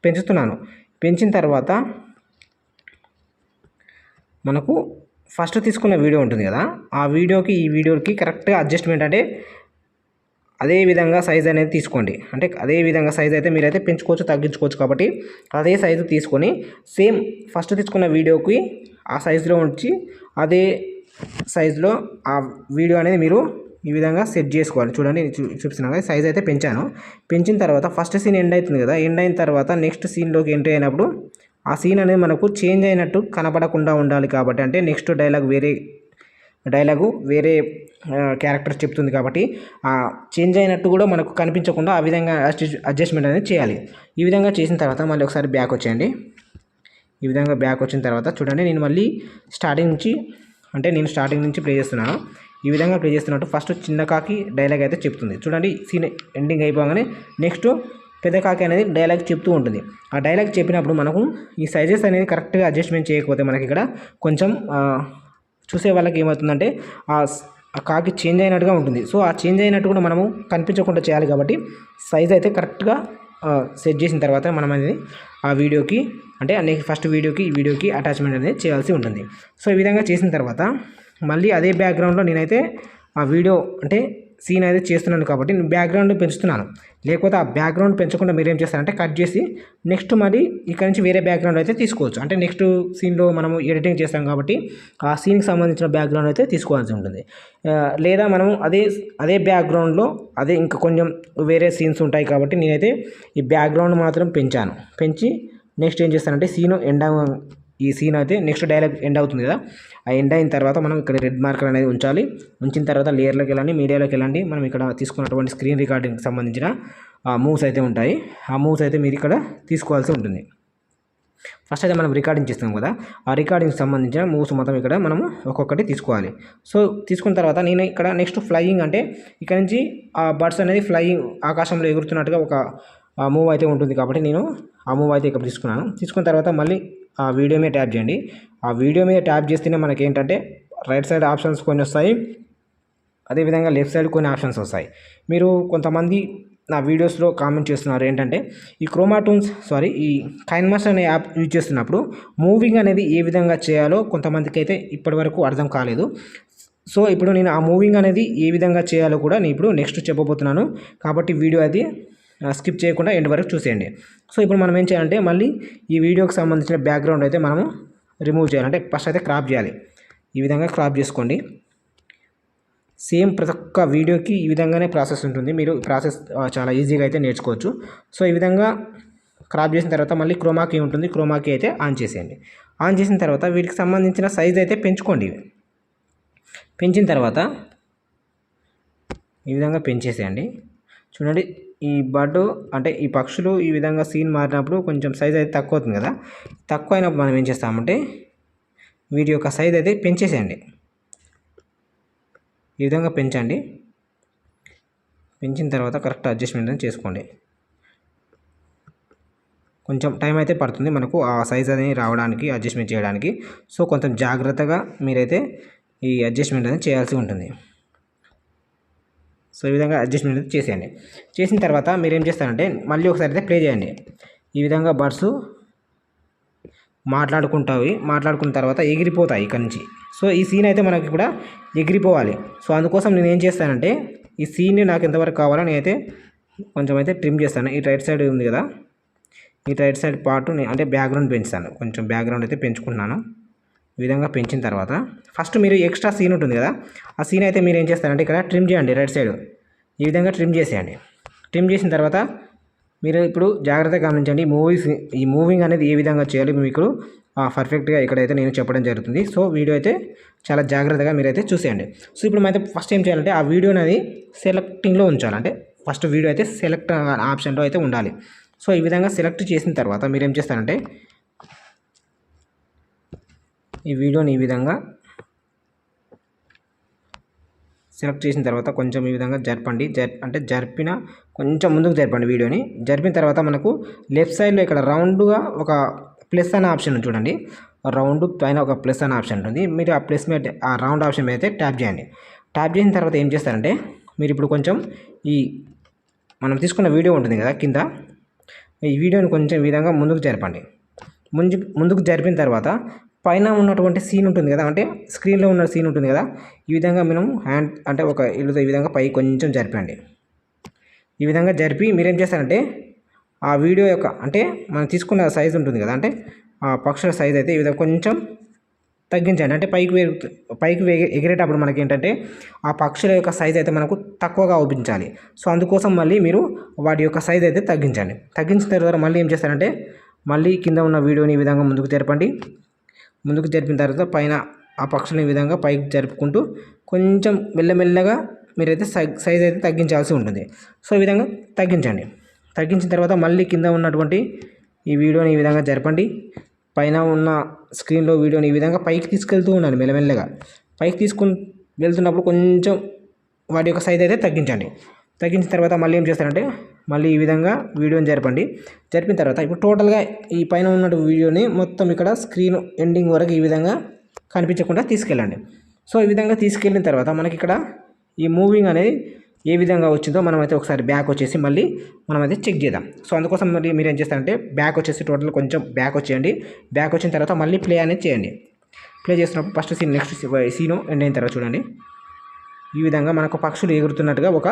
పెంచుతున్నాను. పెంచిన తర్వాత మనకు ఫస్ట్ తీసుకున్న వీడియో ఉంటుంది కదా, ఆ వీడియోకి ఈ వీడియోకి కరెక్ట్గా అడ్జస్ట్మెంట్ అంటే అదే విధంగా సైజ్ అనేది తీసుకోండి. అంటే అదే విధంగా సైజ్ అయితే మీరైతే పెంచుకోవచ్చు, తగ్గించుకోవచ్చు. కాబట్టి అదే సైజు తీసుకొని సేమ్ ఫస్ట్ తీసుకున్న వీడియోకి ఆ సైజులో ఉంచి అదే సైజులో ఆ వీడియో అనేది మీరు ఈ విధంగా సెట్ చేసుకోవాలి. చూడండి చూపిస్తున్నాను కదా, సైజ్ అయితే పెంచాను. పెంచిన తర్వాత ఫస్ట్ సీన్ ఎండ్ అవుతుంది కదా, ఎండ్ అయిన తర్వాత నెక్స్ట్ సీన్లోకి ఎంట్రీ అయినప్పుడు ఆ సీన్ అనేది మనకు చేంజ్ అయినట్టు కనపడకుండా ఉండాలి. కాబట్టి అంటే నెక్స్ట్ డైలాగు వేరే క్యారెక్టర్ చెప్తుంది కాబట్టి ఆ చేంజ్ అయినట్టు కూడా మనకు కనిపించకుండా ఆ విధంగా అడ్జస్ట్మెంట్ అనేది చేయాలి. ఈ విధంగా చేసిన తర్వాత మళ్ళీ ఒకసారి బ్యాక్ వచ్చేయండి. ఈ విధంగా బ్యాక్ వచ్చిన తర్వాత చూడండి, నేను మళ్ళీ స్టార్టింగ్ నుంచి ప్లే చేస్తున్నాను. ఈ విధంగా ప్లే చేస్తున్నట్టు ఫస్ట్ చిన్న కాకి డైలాగ్ అయితే చెప్తుంది. చూడండి, సీన్ ఎండింగ్ అయిపోగానే నెక్స్ట్ పెద్ద కాకి అనేది డైలాగ్ చెప్తూ ఉంటుంది. ఆ డైలాగ్ చెప్పినప్పుడు మనకు ఈ సైజెస్ అనేది కరెక్ట్గా అడ్జస్ట్మెంట్ చేయకపోతే మనకి ఇక్కడ కొంచెం చూసే వాళ్ళకి ఏమవుతుందంటే ఆ కాకి చేంజ్ అయినట్టుగా ఉంటుంది. సో ఆ చేంజ్ అయినట్టు కూడా మనము కనిపించకుండా చేయాలి. కాబట్టి సైజ్ అయితే కరెక్ట్గా సెట్ చేసిన తర్వాత మనం అనేది ఆ వీడియోకి అంటే ఫస్ట్ వీడియోకి ఈ వీడియోకి అటాచ్మెంట్ అనేది చేయాల్సి ఉంటుంది. సో ఈ విధంగా చేసిన తర్వాత మళ్ళీ అదే బ్యాక్గ్రౌండ్లో నేనైతే ఆ వీడియో అంటే సీన్ అయితే చేస్తున్నాను కాబట్టి నేను బ్యాక్గ్రౌండ్ పెంచుతున్నాను. లేకపోతే ఆ బ్యాక్గ్రౌండ్ పెంచకుండా మీరు ఏం చేస్తారంటే కట్ చేసి నెక్స్ట్ మరి ఇక్కడ నుంచి వేరే బ్యాక్గ్రౌండ్ అయితే తీసుకోవచ్చు. అంటే నెక్స్ట్ సీన్లో మనము ఎడిటింగ్ చేస్తాం కాబట్టి ఆ సీన్కి సంబంధించిన బ్యాక్గ్రౌండ్ అయితే తీసుకోవాల్సి ఉంటుంది. లేదా మనము అదే బ్యాక్గ్రౌండ్లో ఇంకా కొంచెం వేరే సీన్స్ ఉంటాయి కాబట్టి నేనైతే ఈ బ్యాక్గ్రౌండ్ మాత్రం పెంచి నెక్స్ట్ ఏం చేస్తానంటే ఈ సీన్ అయితే నెక్స్ట్ డైలాగ్ ఎండ్ అవుతుంది కదా, ఆ ఎండ్ అయిన తర్వాత మనం ఇక్కడ రెడ్ మార్కర్ అనేది ఉంచాలి. ఉంచిన తర్వాత లేయర్లోకి వెళ్ళండి, మీడియాలోకి వెళ్ళండి. మనం ఇక్కడ తీసుకున్నటువంటి స్క్రీన్ రికార్డింగ్కి సంబంధించిన మూవ్స్ అయితే ఉంటాయి. ఆ మూవ్స్ అయితే మీరు ఇక్కడ తీసుకోవాల్సి ఉంటుంది. ఫస్ట్ అయితే మనం రికార్డింగ్ చేస్తాం కదా, ఆ రికార్డింగ్కి సంబంధించిన మూవ్స్ మొత్తం ఇక్కడ మనము ఒక్కొక్కటి తీసుకోవాలి. సో తీసుకున్న తర్వాత నేను ఇక్కడ నెక్స్ట్ ఫ్లయింగ్ అంటే ఇక్కడ నుంచి ఆ బర్డ్స్ అనేది ఫ్లయింగ్ ఆకాశంలో ఎగురుతున్నట్టుగా ఒక మూవ్ అయితే ఉంటుంది. కాబట్టి నేను ఆ మూవ్ అయితే ఇక్కడ తీసుకున్న తర్వాత మళ్ళీ ఆ వీడియో మీద ట్యాప్ చేయండి. ఆ వీడియో మీద ట్యాప్ చేస్తేనే మనకి ఏంటంటే రైట్ సైడ్ ఆప్షన్స్ కొన్ని వస్తాయి, అదేవిధంగా లెఫ్ట్ సైడ్ కొన్ని ఆప్షన్స్ వస్తాయి. మీరు కొంతమంది నా వీడియోస్లో కామెంట్ చేస్తున్నారు ఏంటంటే ఈ కైన్మాస్టర్ అనే యాప్ యూజ్ చేస్తున్నప్పుడు మూవింగ్ అనేది ఏ విధంగా చేయాలో కొంతమందికి అయితే ఇప్పటివరకు అర్థం కాలేదు. సో ఇప్పుడు నేను ఆ మూవింగ్ అనేది ఏ విధంగా చేయాలో కూడా నేను ఇప్పుడు నెక్స్ట్ చెప్పబోతున్నాను. కాబట్టి వీడియో అది స్కిప్ చేయకుండా ఎండ్ వరకు చూసేయండి. సో ఇప్పుడు మనం ఏం చేయాలంటే మళ్ళీ ఈ వీడియోకి సంబంధించిన బ్యాక్గ్రౌండ్ అయితే మనము రిమూవ్ చేయాలంటే ఫస్ట్ అయితే క్రాప్ చేయాలి. ఈ విధంగా క్రాప్ చేసుకోండి. సేమ్ ప్రతి ఒక్క వీడియోకి ఈ విధంగానే ప్రాసెస్ ఉంటుంది. మీరు ప్రాసెస్ చాలా ఈజీగా అయితే నేర్చుకోవచ్చు. సో ఈ విధంగా క్రాప్ చేసిన తర్వాత మళ్ళీ క్రోమా కీ ఉంటుంది, క్రోమా కీ అయితే ఆన్ చేసేయండి. ఆన్ చేసిన తర్వాత వీటికి సంబంధించిన సైజ్ అయితే పెంచుకోండి. పెంచిన తర్వాత ఈ విధంగా పెంచేసేయండి. చూడండి, ఈ బర్డ్ అంటే ఈ పక్షులు ఈ విధంగా సీన్ మారినప్పుడు కొంచెం సైజ్ అయితే తక్కువ అవుతుంది కదా, తక్కువ అయినప్పుడు మనం ఏం చేస్తామంటే వీటి యొక్క సైజ్ అయితే పెంచేసేయండి. ఈ విధంగా పెంచండి. పెంచిన తర్వాత కరెక్ట్ అడ్జస్ట్మెంట్ అనేది చేసుకోండి. కొంచెం టైం అయితే పడుతుంది మనకు ఆ సైజ్ అనేది రావడానికి, అడ్జస్ట్మెంట్ చేయడానికి. సో కొంచెం జాగ్రత్తగా మీరైతే ఈ అడ్జస్ట్మెంట్ అనేది చేయాల్సి ఉంటుంది. సో ఈ విధంగా అడ్జస్ట్మెంట్ చేసేయండి. చేసిన తర్వాత మీరు ఏం చేస్తారంటే మళ్ళీ ఒకసారి అయితే ప్లే చేయండి. ఈ విధంగా బర్డ్స్ మాట్లాడుకున్న తర్వాత ఎగిరిపోతాయి ఇక్కడ నుంచి. సో ఈ సీన్ అయితే మనకి కూడా ఎగిరిపోవాలి. సో అందుకోసం నేను ఏం చేస్తానంటే ఈ సీన్ని నాకు ఎంతవరకు కావాలో నేనైతే కొంచెం అయితే ట్రిమ్ చేస్తాను. ఈ రైట్ సైడ్ ఉంది కదా, ఈ రైట్ సైడ్ పార్ట్ అంటే బ్యాక్గ్రౌండ్ పెంచుతాను. కొంచెం బ్యాక్గ్రౌండ్ అయితే పెంచుకుంటున్నాను. ఈ విధంగా పెంచిన తర్వాత ఫస్ట్ మీరు ఎక్స్ట్రా సీన్ ఉంటుంది కదా, ఆ సీన్ అయితే మీరు ఏం చేస్తారంటే ఇక్కడ ట్రిమ్ చేయండి. రైట్ సైడ్ ఈ విధంగా ట్రిమ్ చేసేయండి. ట్రిమ్ చేసిన తర్వాత మీరు ఇప్పుడు జాగ్రత్తగా గమనించండి. ఈ మూవింగ్ అనేది ఏ విధంగా చేయాలి మీకు పర్ఫెక్ట్గా ఇక్కడైతే నేను చెప్పడం జరుగుతుంది. సో వీడియో అయితే చాలా జాగ్రత్తగా మీరైతే చూసేయండి. సో ఇప్పుడు అయితే ఫస్ట్ ఏం చేయాలంటే ఆ వీడియో అనేది సెలెక్టింగ్లో ఉంచాలంటే ఫస్ట్ వీడియో అయితే సెలెక్ట్ ఆప్షన్లో అయితే ఉండాలి. సో ఈ విధంగా సెలెక్ట్ చేసిన తర్వాత మీరు ఏం చేస్తారంటే ఈ వీడియోని ఈ విధంగా సెలెక్ట్ చేసిన తర్వాత కొంచెం ఈ విధంగా జరపండి. అంటే జరిపిన కొంచెం ముందుకు జరపండి వీడియోని. జరిపిన తర్వాత మనకు లెఫ్ట్ సైడ్లో ఇక్కడ రౌండ్గా ఒక ప్లస్ అనే ఆప్షన్ ఉంది చూడండి. రౌండ్ పైన ఒక ప్లస్ అనే ఆప్షన్ ఉంటుంది. మీరు ఆ ప్లస్ మీద ఆ రౌండ్ ఆప్షన్ మీద అయితే ట్యాప్ చేయండి. ట్యాప్ చేసిన తర్వాత ఏం చేస్తారంటే మీరు ఇప్పుడు కొంచెం ఈ మనం తీసుకున్న వీడియో ఉంటుంది కదా కింద, ఈ వీడియోని కొంచెం ఈ విధంగా ముందుకు జరపండి. ముందుకు జరిపిన తర్వాత పైన ఉన్నటువంటి సీన్ ఉంటుంది కదా, అంటే స్క్రీన్లో ఉన్న సీన్ ఉంటుంది కదా, ఈ విధంగా మనం హ్యాండ్ అంటే ఒక ఇల్లుతో ఈ విధంగా పై కొంచెం జరిపండి. ఈ విధంగా జరిపి మీరేం చేస్తారంటే ఆ వీడియో యొక్క అంటే మనం తీసుకున్న సైజు ఉంటుంది కదా, అంటే ఆ పక్షుల సైజ్ అయితే ఈ విధంగా కొంచెం తగ్గించండి. అంటే పైకి ఎగిరేటప్పుడు మనకి ఏంటంటే ఆ పక్షుల యొక్క సైజ్ అయితే మనకు తక్కువగా అవుపించాలి. సో అందుకోసం మళ్ళీ మీరు వాటి యొక్క సైజ్ అయితే తగ్గించండి. తగ్గించిన తర్వాత మళ్ళీ ఏం చేస్తారంటే మళ్ళీ కింద ఉన్న వీడియోని ఈ విధంగా ముందుకు జరపండి. ముందుకు జరిపిన తర్వాత పైన ఆ పక్షులను ఈ విధంగా పైకి జరుపుకుంటూ కొంచెం మెల్లమెల్లగా మీరైతే సైజ్ అయితే తగ్గించాల్సి ఉంటుంది. సో ఈ విధంగా తగ్గించండి. తగ్గించిన తర్వాత మళ్ళీ కింద ఉన్నటువంటి ఈ వీడియోని ఈ విధంగా జరపండి. పైన ఉన్న స్క్రీన్లో వీడియోని ఈ విధంగా పైకి తీసుకెళ్తూ ఉండండి. మెల్లమెల్లగా పైకి తీసుకుని వెళ్తున్నప్పుడు కొంచెం వాటి యొక్క సైజ్ అయితే తగ్గించండి. తగ్గించిన తర్వాత మళ్ళీ ఏం చేస్తారంటే మళ్ళీ ఈ విధంగా వీడియోని జరపండి. జరిపిన తర్వాత ఇప్పుడు టోటల్గా ఈ పైన ఉన్న వీడియోని మొత్తం ఇక్కడ స్క్రీన్ ఎండింగ్ వరకు ఈ విధంగా కనిపించకుండా తీసుకెళ్ళండి. సో ఈ విధంగా తీసుకెళ్ళిన తర్వాత మనకి ఇక్కడ ఈ మూవింగ్ అనేది ఏ విధంగా వచ్చిందో మనమైతే ఒకసారి బ్యాక్ వచ్చేసి మళ్ళీ మనమైతే చెక్ చేద్దాం. సో అందుకోసం మళ్ళీ మీరు ఏం చేస్తారంటే బ్యాక్ వచ్చేసి టోటల్ కొంచెం బ్యాక్ వచ్చేయండి. బ్యాక్ వచ్చిన తర్వాత మళ్ళీ ప్లే అనేది చేయండి. ప్లే చేసినప్పుడు first scene next scene end అయిన తర్వాత చూడండి ఈ విధంగా మనకు పక్షులు ఎగురుతున్నట్టుగా ఒక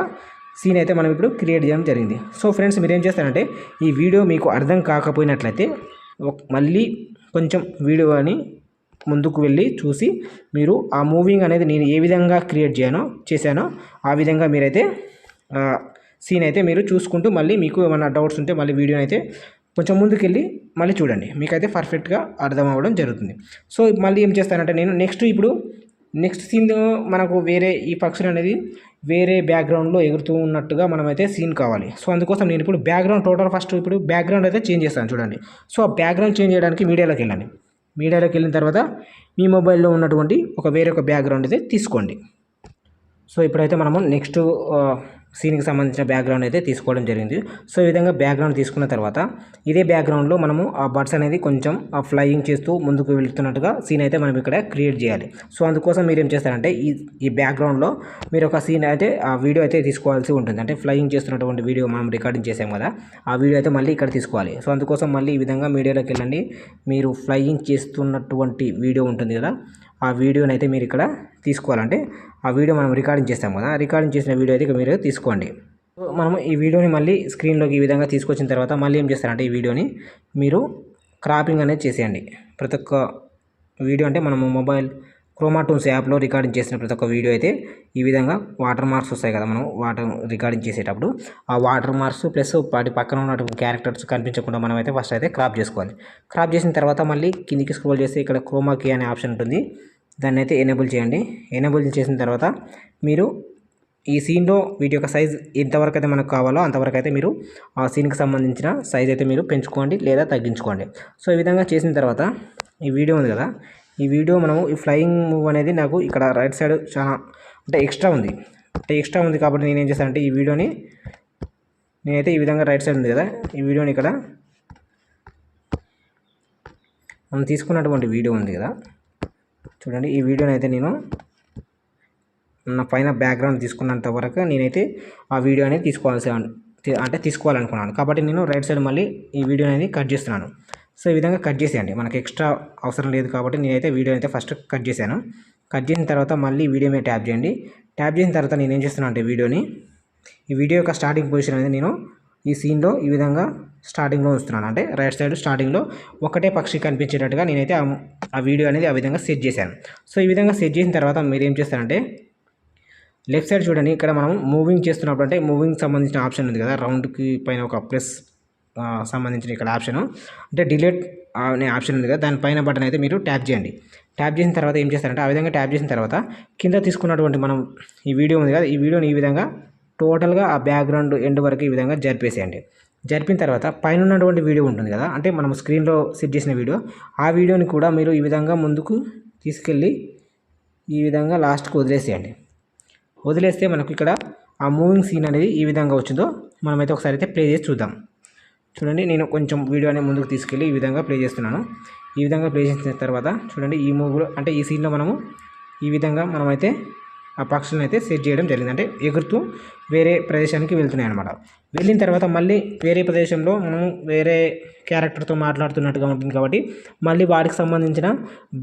సీన్ అయితే మనం ఇప్పుడు క్రియేట్ చేయడం జరిగింది. సో ఫ్రెండ్స్ మీరు ఏం చేస్తారంటే ఈ వీడియో మీకు అర్థం కాకపోయినట్లయితే మళ్ళీ కొంచెం వీడియోని ముందుకు వెళ్ళి చూసి మీరు ఆ మూవింగ్ అనేది నేను ఏ విధంగా క్రియేట్ చేశానో ఆ విధంగా మీరైతే సీన్ అయితే మీరు చూసుకుంటూ మళ్ళీ మీకు ఏమైనా డౌట్స్ ఉంటే మళ్ళీ వీడియోని అయితే కొంచెం ముందుకెళ్ళి మళ్ళీ చూడండి. మీకైతే పర్ఫెక్ట్గా అర్థం అవ్వడం జరుగుతుంది. సో మళ్ళీ ఏం చేస్తానంటే నేను నెక్స్ట్ సీన్ మనకు వేరే ఈ పక్షులు అనేది వేరే బ్యాక్గ్రౌండ్లో ఎగురుతూ ఉన్నట్టుగా మనమైతే సీన్ కావాలి. సో అందుకోసం నేను ఇప్పుడు బ్యాక్గ్రౌండ్ టోటల్ ఫస్ట్ ఇప్పుడు బ్యాక్గ్రౌండ్ అయితే చేంజ్ చేస్తాను చూడండి. సో ఆ బ్యాక్గ్రౌండ్ చేంజ్ చేయడానికి మీడియాలోకి వెళ్ళండి. మీడియాలోకి వెళ్ళిన తర్వాత మీ మొబైల్లో ఉన్నటువంటి వేరొక బ్యాక్గ్రౌండ్ అయితే తీసుకోండి. సో ఇప్పుడైతే మనము నెక్స్ట్ సీన్కి సంబంధించిన బ్యాక్గ్రౌండ్ అయితే తీసుకోవడం జరిగింది. సో ఈ విధంగా బ్యాక్గ్రౌండ్ తీసుకున్న తర్వాత ఇదే బ్యాక్గ్రౌండ్లో మనము ఆ బర్డ్స్ అనేది కొంచెం ఫ్లయింగ్ చేస్తూ ముందుకు వెళ్తున్నట్టుగా సీన్ అయితే మనం ఇక్కడ క్రియేట్ చేయాలి. సో అందుకోసం మీరు ఏం చేస్తారంటే ఈ బ్యాక్గ్రౌండ్లో మీరు ఒక సీన్ అయితే ఆ వీడియో అయితే తీసుకోవాల్సి ఉంటుంది. అంటే ఫ్లయింగ్ చేస్తున్నటువంటి వీడియో మనం రికార్డింగ్ చేసాం కదా, ఆ వీడియో అయితే మళ్ళీ ఇక్కడ తీసుకోవాలి. సో అందుకోసం మళ్ళీ ఈ విధంగా మీడియాలోకి వెళ్ళండి. మీరు ఫ్లయింగ్ చేస్తున్నటువంటి వీడియో ఉంటుంది కదా, ఆ వీడియోని అయితే మీరు ఇక్కడ తీసుకోవాలంటే ఆ వీడియో మనం రికార్డింగ్ చేస్తాం కదా, రికార్డింగ్ చేసిన వీడియో అయితే మీరు తీసుకోండి. మనము ఈ వీడియోని మళ్ళీ స్క్రీన్లోకి ఈ విధంగా తీసుకొచ్చిన తర్వాత మళ్ళీ ఏం చేస్తారంటే ఈ వీడియోని మీరు క్రాపింగ్ అనేది చేసేయండి. ప్రతి ఒక్క వీడియో అంటే మనము మొబైల్ క్రోమాటూన్స్ యాప్లో రికార్డింగ్ చేసిన ప్రతి ఒక్క వీడియో అయితే ఈ విధంగా వాటర్ మార్క్స్ వస్తాయి కదా, మనం వాటర్ రికార్డింగ్ చేసేటప్పుడు ఆ వాటర్ మార్క్స్ ప్లస్ వాటి పక్కన ఉన్నటువంటి క్యారెక్టర్స్ కనిపించకుండా మనం అయితే ఫస్ట్ అయితే క్రాప్ చేసుకోవాలి. క్రాప్ చేసిన తర్వాత మళ్ళీ కిందికి స్క్రోల్ చేసి ఇక్కడ క్రోమా కీ అనే ఆప్షన్ ఉంటుంది, దాన్ని అయితే ఎనేబుల్ చేయండి. ఎనేబుల్ చేసిన తర్వాత మీరు ఈ సీన్లో వీటి యొక్క సైజ్ ఎంతవరకు అయితే మనకు కావాలో అంతవరకు అయితే మీరు ఆ సీన్కి సంబంధించిన సైజ్ అయితే మీరు పెంచుకోండి లేదా తగ్గించుకోండి. సో ఈ విధంగా చేసిన తర్వాత ఈ వీడియో ఉంది కదా, ఈ వీడియో మనము ఈ ఫ్లయింగ్ మూవ్ అనేది నాకు ఇక్కడ రైట్ సైడ్ చాలా అంటే ఎక్స్ట్రా ఉంది కాబట్టి నేను ఏం చేస్తానంటే ఈ వీడియోని నేనైతే ఈ విధంగా రైట్ సైడ్ ఉంది కదా, ఈ వీడియోని ఇక్కడ మనం తీసుకున్నటువంటి వీడియో ఉంది కదా చూడండి, ఈ వీడియోని అయితే నేను నా పైన బ్యాక్గ్రౌండ్ తీసుకున్నంత వరకు నేనైతే ఆ వీడియో అనేది తీసుకోవాలనుకున్నాను. కాబట్టి నేను రైట్ సైడ్ మళ్ళీ ఈ వీడియో అనేది కట్ చేస్తున్నాను. సో ఈ విధంగా కట్ చేసేయండి, మనకి ఎక్స్ట్రా అవసరం లేదు కాబట్టి నేనైతే వీడియో అయితే ఫస్ట్ కట్ చేశాను. కట్ చేసిన తర్వాత మళ్ళీ వీడియో మీద ట్యాప్ చేయండి. ట్యాప్ చేసిన తర్వాత నేను ఏం చేస్తున్నాను అంటే ఈ వీడియో యొక్క స్టార్టింగ్ పొజిషన్ అనేది నేను ఈ సీన్లో ఈ విధంగా స్టార్టింగ్లో ఉంచుతున్నాను. అంటే రైట్ సైడ్ స్టార్టింగ్లో ఒకటే పక్షి కనిపించేటట్టుగా నేనైతే ఆ వీడియో అనేది ఆ విధంగా సెట్ చేశాను. సో ఈ విధంగా సెట్ చేసిన తర్వాత మీరు ఏం చేస్తారంటే లెఫ్ట్ సైడ్ చూడండి, ఇక్కడ మనం మూవింగ్ చేస్తున్నప్పుడు అంటే మూవింగ్ సంబంధించిన ఆప్షన్ ఉంది కదా, రౌండ్కి పైన ఒక ప్లస్ సంబంధించిన ఇక్కడ ఆప్షన్ అంటే డిలీట్ అనే ఆప్షన్ ఉంది కదా, దానిపైన బటన్ అయితే మీరు ట్యాప్ చేయండి. ట్యాప్ చేసిన తర్వాత ఏం చేస్తారంటే ఆ విధంగా ట్యాప్ చేసిన తర్వాత కింద తీసుకున్నటువంటి మనం ఈ వీడియో ఉంది కదా, ఈ వీడియోని ఈ విధంగా టోటల్గా ఆ బ్యాక్గ్రౌండ్ ఎండ్ వరకు ఈ విధంగా జరిపేసేయండి. జరిపిన తర్వాత పైన ఉన్నటువంటి వీడియో ఉంటుంది కదా, అంటే మనం స్క్రీన్లో సెట్ చేసిన వీడియో, ఆ వీడియోని కూడా మీరు ఈ విధంగా ముందుకు తీసుకెళ్ళి ఈ విధంగా లాస్ట్కి వదిలేసేయండి. వదిలేస్తే మనకు ఇక్కడ ఆ మూవింగ్ సీన్ అనేది ఈ విధంగా వచ్చిందో మనమైతే ఒకసారి అయితే ప్లే చేసి చూద్దాం. చూడండి, నేను కొంచెం వీడియో అనేది ముందుకు తీసుకెళ్ళి ఈ విధంగా ప్లే చేస్తున్నాను. ఈ విధంగా ప్లే చేసిన తర్వాత చూడండి, ఈ మూవీలో అంటే ఈ సీన్లో మనము ఈ విధంగా మనమైతే ఆ పక్షులను అయితే సెట్ చేయడం జరిగింది. అంటే ఎగురుతూ వేరే ప్రదేశానికి వెళ్తున్నాయి అనమాట. వెళ్ళిన తర్వాత మళ్ళీ వేరే ప్రదేశంలో మనం వేరే క్యారెక్టర్తో మాట్లాడుతున్నట్టుగా ఉంటుంది కాబట్టి మళ్ళీ వాటికి సంబంధించిన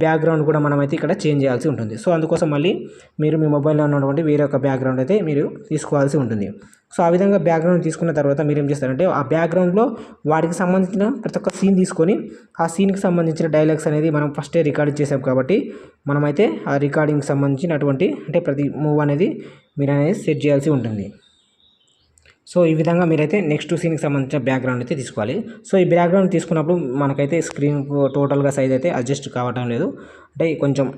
బ్యాక్గ్రౌండ్ కూడా మనమైతే ఇక్కడ చేంజ్ చేయాల్సి ఉంటుంది. సో అందుకోసం మళ్ళీ మీరు మీ మొబైల్లో ఉన్నటువంటి వేరే ఒక బ్యాక్గ్రౌండ్ అయితే మీరు తీసుకోవాల్సి ఉంటుంది. సో ఆ విధంగా బ్యాక్గ్రౌండ్ తీసుకున్న తర్వాత మీరు ఏం చేస్తారంటే ఆ బ్యాక్గ్రౌండ్లో వాటికి సంబంధించిన ప్రతి ఒక్క సీన్ తీసుకొని ఆ సీన్కి సంబంధించిన డైలాగ్స్ అనేది మనం ఫస్టే రికార్డ్ చేసాం కాబట్టి మనమైతే ఆ రికార్డింగ్కి సంబంధించినటువంటి అంటే ప్రతి మూవ్ అనేది మీరు అనేది సెట్ చేయాల్సి ఉంటుంది. సో ఈ విధంగా మీరైతే నెక్స్ట్ సీన్కి సంబంధించిన బ్యాక్గ్రౌండ్ అయితే తీసుకోవాలి. సో ఈ బ్యాక్గ్రౌండ్ తీసుకున్నప్పుడు మనకైతే స్క్రీన్ టోటల్గా సైజ్ అయితే అడ్జస్ట్ కావటం లేదు. అంటే కొంచెం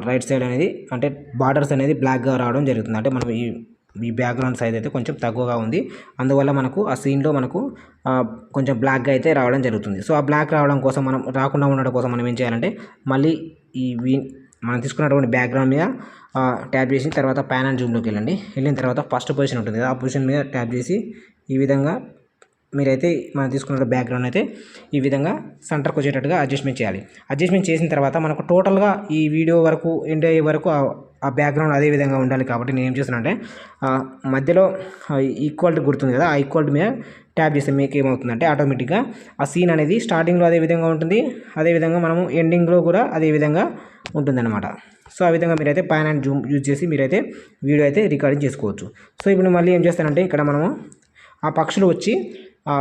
రైట్ సైడ్ అనేది అంటే బార్డర్స్ అనేది బ్లాక్గా రావడం జరుగుతుంది. అంటే మనం ఈ బ్యాక్గ్రౌండ్ సైజ్ అయితే కొంచెం తక్కువగా ఉంది. అందువల్ల మనకు ఆ సీన్లో మనకు కొంచెం బ్లాక్గా అయితే రావడం జరుగుతుంది. సో ఆ బ్లాక్ రావడం కోసం మనం రాకుండా ఉండడం కోసం మనం ఏం చేయాలంటే మళ్ళీ మనం తీసుకున్నటువంటి బ్యాక్గ్రౌండ్ మీద ట్యాప్ చేసి తర్వాత ప్యాన్ అండ్ జూమ్లోకి వెళ్ళిన తర్వాత ఫస్ట్ పొజిషన్ ఉంటుంది కదా, ఆ పొజిషన్ మీద ట్యాప్ చేసి ఈ విధంగా మీరైతే మనం తీసుకున్న బ్యాక్గ్రౌండ్ అయితే ఈ విధంగా సెంటర్కి వచ్చేటట్టుగా అడ్జస్ట్మెంట్ చేయాలి. అడ్జస్ట్మెంట్ చేసిన తర్వాత మనకు టోటల్గా ఈ వీడియో వరకు ఎండ్ అయ్యే వరకు ఆ బ్యాక్గ్రౌండ్ అదే విధంగా ఉండాలి. కాబట్టి నేను ఏం చేస్తున్నానంటే మధ్యలో ఈక్వాలిటీ గుర్తుంది కదా, ఆ ఈక్వాలిటీ మీద ట్యాప్ చేస్తే మీకు ఏమవుతుందంటే ఆటోమేటిక్గా ఆ సీన్ అనేది స్టార్టింగ్లో అదే విధంగా ఉంటుంది, అదేవిధంగా మనము ఎండింగ్లో కూడా అదే విధంగా ఉంటుందన్నమాట. సో ఆ విధంగా మీరైతే ప్యాన్ అండ్ జూమ్ యూజ్ చేసి మీరైతే వీడియో అయితే రికార్డింగ్ చేసుకోవచ్చు. సో ఇప్పుడు మళ్ళీ ఏం చేస్తానంటే ఇక్కడ మనము ఆ పక్షులు వచ్చి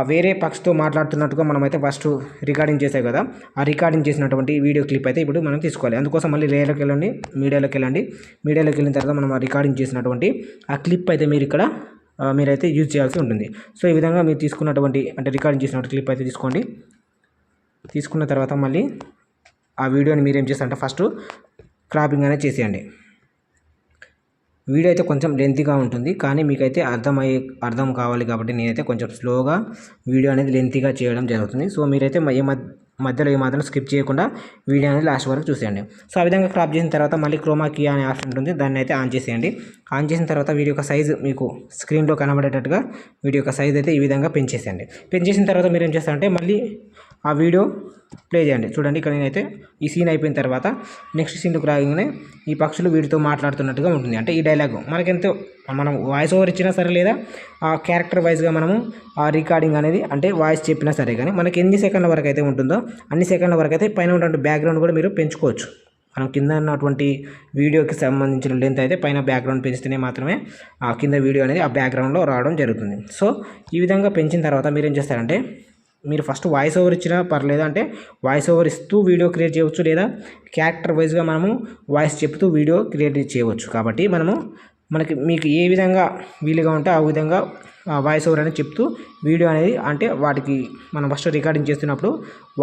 వేరే పక్షితో మాట్లాడుతున్నట్టుగా మనమైతే ఫస్ట్ రికార్డింగ్ చేసాం కదా, ఆ రికార్డింగ్ చేసినటువంటి వీడియో క్లిప్ అయితే ఇప్పుడు మనం తీసుకోవాలి. అందుకోసం మళ్ళీ లేయర్లోకి వెళ్ళండి, మీడియాలోకి వెళ్ళిన తర్వాత మనం ఆ రికార్డింగ్ చేసినటువంటి ఆ క్లిప్ అయితే మీరు ఇక్కడ మీరైతే యూజ్ చేయాల్సి ఉంటుంది. సో ఈ విధంగా మీరు తీసుకున్నటువంటి అంటే రికార్డింగ్ చేసినటువంటి క్లిప్ అయితే తీసుకోండి. తీసుకున్న తర్వాత మళ్ళీ ఆ వీడియోని మీరు ఏం చేస్తారంటే ఫస్ట్ క్రాపింగ్ అనేది చేసేయండి. వీడియో అయితే కొంచెం లెంతీగా ఉంటుంది, కానీ మీకైతే అర్థం కావాలి కాబట్టి నేనైతే కొంచెం స్లోగా వీడియో అనేది లెంతీగా చేయడం జరుగుతుంది. సో మీరైతే మధ్యలో ఏమాత్రం స్కిప్ చేయకుండా వీడియో అనేది లాస్ట్ వరకు చూసేయండి. సో ఆ విధంగా క్రాప్ చేసిన తర్వాత మళ్ళీ క్రోమా కీ అనే ఆప్షన్ ఉంటుంది, దాన్ని అయితే ఆన్ చేసేయండి. ఆన్ చేసిన తర్వాత వీడియో యొక్క సైజు మీకు స్క్రీన్లో కనబడేటట్టుగా వీడియో యొక్క సైజ్ అయితే ఈ విధంగా పెంచేసేయండి. పెంచేసిన తర్వాత మీరు ఏం చేస్తారంటే మళ్ళీ ఆ వీడియో ప్లే చేయండి. చూడండి, ఇక్కడ నేనైతే ఈ సీన్ అయిపోయిన తర్వాత నెక్స్ట్ సీన్కి రాగానే ఈ పక్షులు వీటితో మాట్లాడుతున్నట్టుగా ఉంటుంది. అంటే ఈ డైలాగ్ మనకెంతో మనం వాయిస్ ఓవర్ ఇచ్చినా సరే లేదా ఆ క్యారెక్టర్ వైజ్గా మనము ఆ రికార్డింగ్ అనేది అంటే వాయిస్ చెప్పినా సరే కానీ మనకి ఎన్ని సెకండ్ల వరకు అయితే ఉంటుందో అన్ని సెకండ్ల వరకు అయితే పైన ఉన్నటువంటి బ్యాక్గ్రౌండ్ కూడా మీరు పెంచుకోవచ్చు. మనం కింద ఉన్నటువంటి వీడియోకి సంబంధించిన లెంత్ అయితే పైన బ్యాక్గ్రౌండ్ పెంచితేనే మాత్రమే ఆ కింద వీడియో అనేది ఆ బ్యాక్గ్రౌండ్లో రావడం జరుగుతుంది. సో ఈ విధంగా పెంచిన తర్వాత మీరు ఏం చేస్తారంటే మీరు ఫస్ట్ వాయిస్ ఓవర్ ఇచ్చినా పర్లేదు, అంటే వాయిస్ ఓవర్ ఇస్తూ వీడియో క్రియేట్ చేయవచ్చు, లేదా క్యారెక్టర్ వైజ్గా మనము వాయిస్ చెప్తూ వీడియో క్రియేట్ చేయవచ్చు. కాబట్టి మీకు ఏ విధంగా వీలుగా ఉంటే ఆ విధంగా వాయిస్ ఓవర్ అనేది చెప్తూ వీడియో అనేది అంటే వాటికి మనం ఫస్ట్ రికార్డింగ్ చేస్తున్నప్పుడు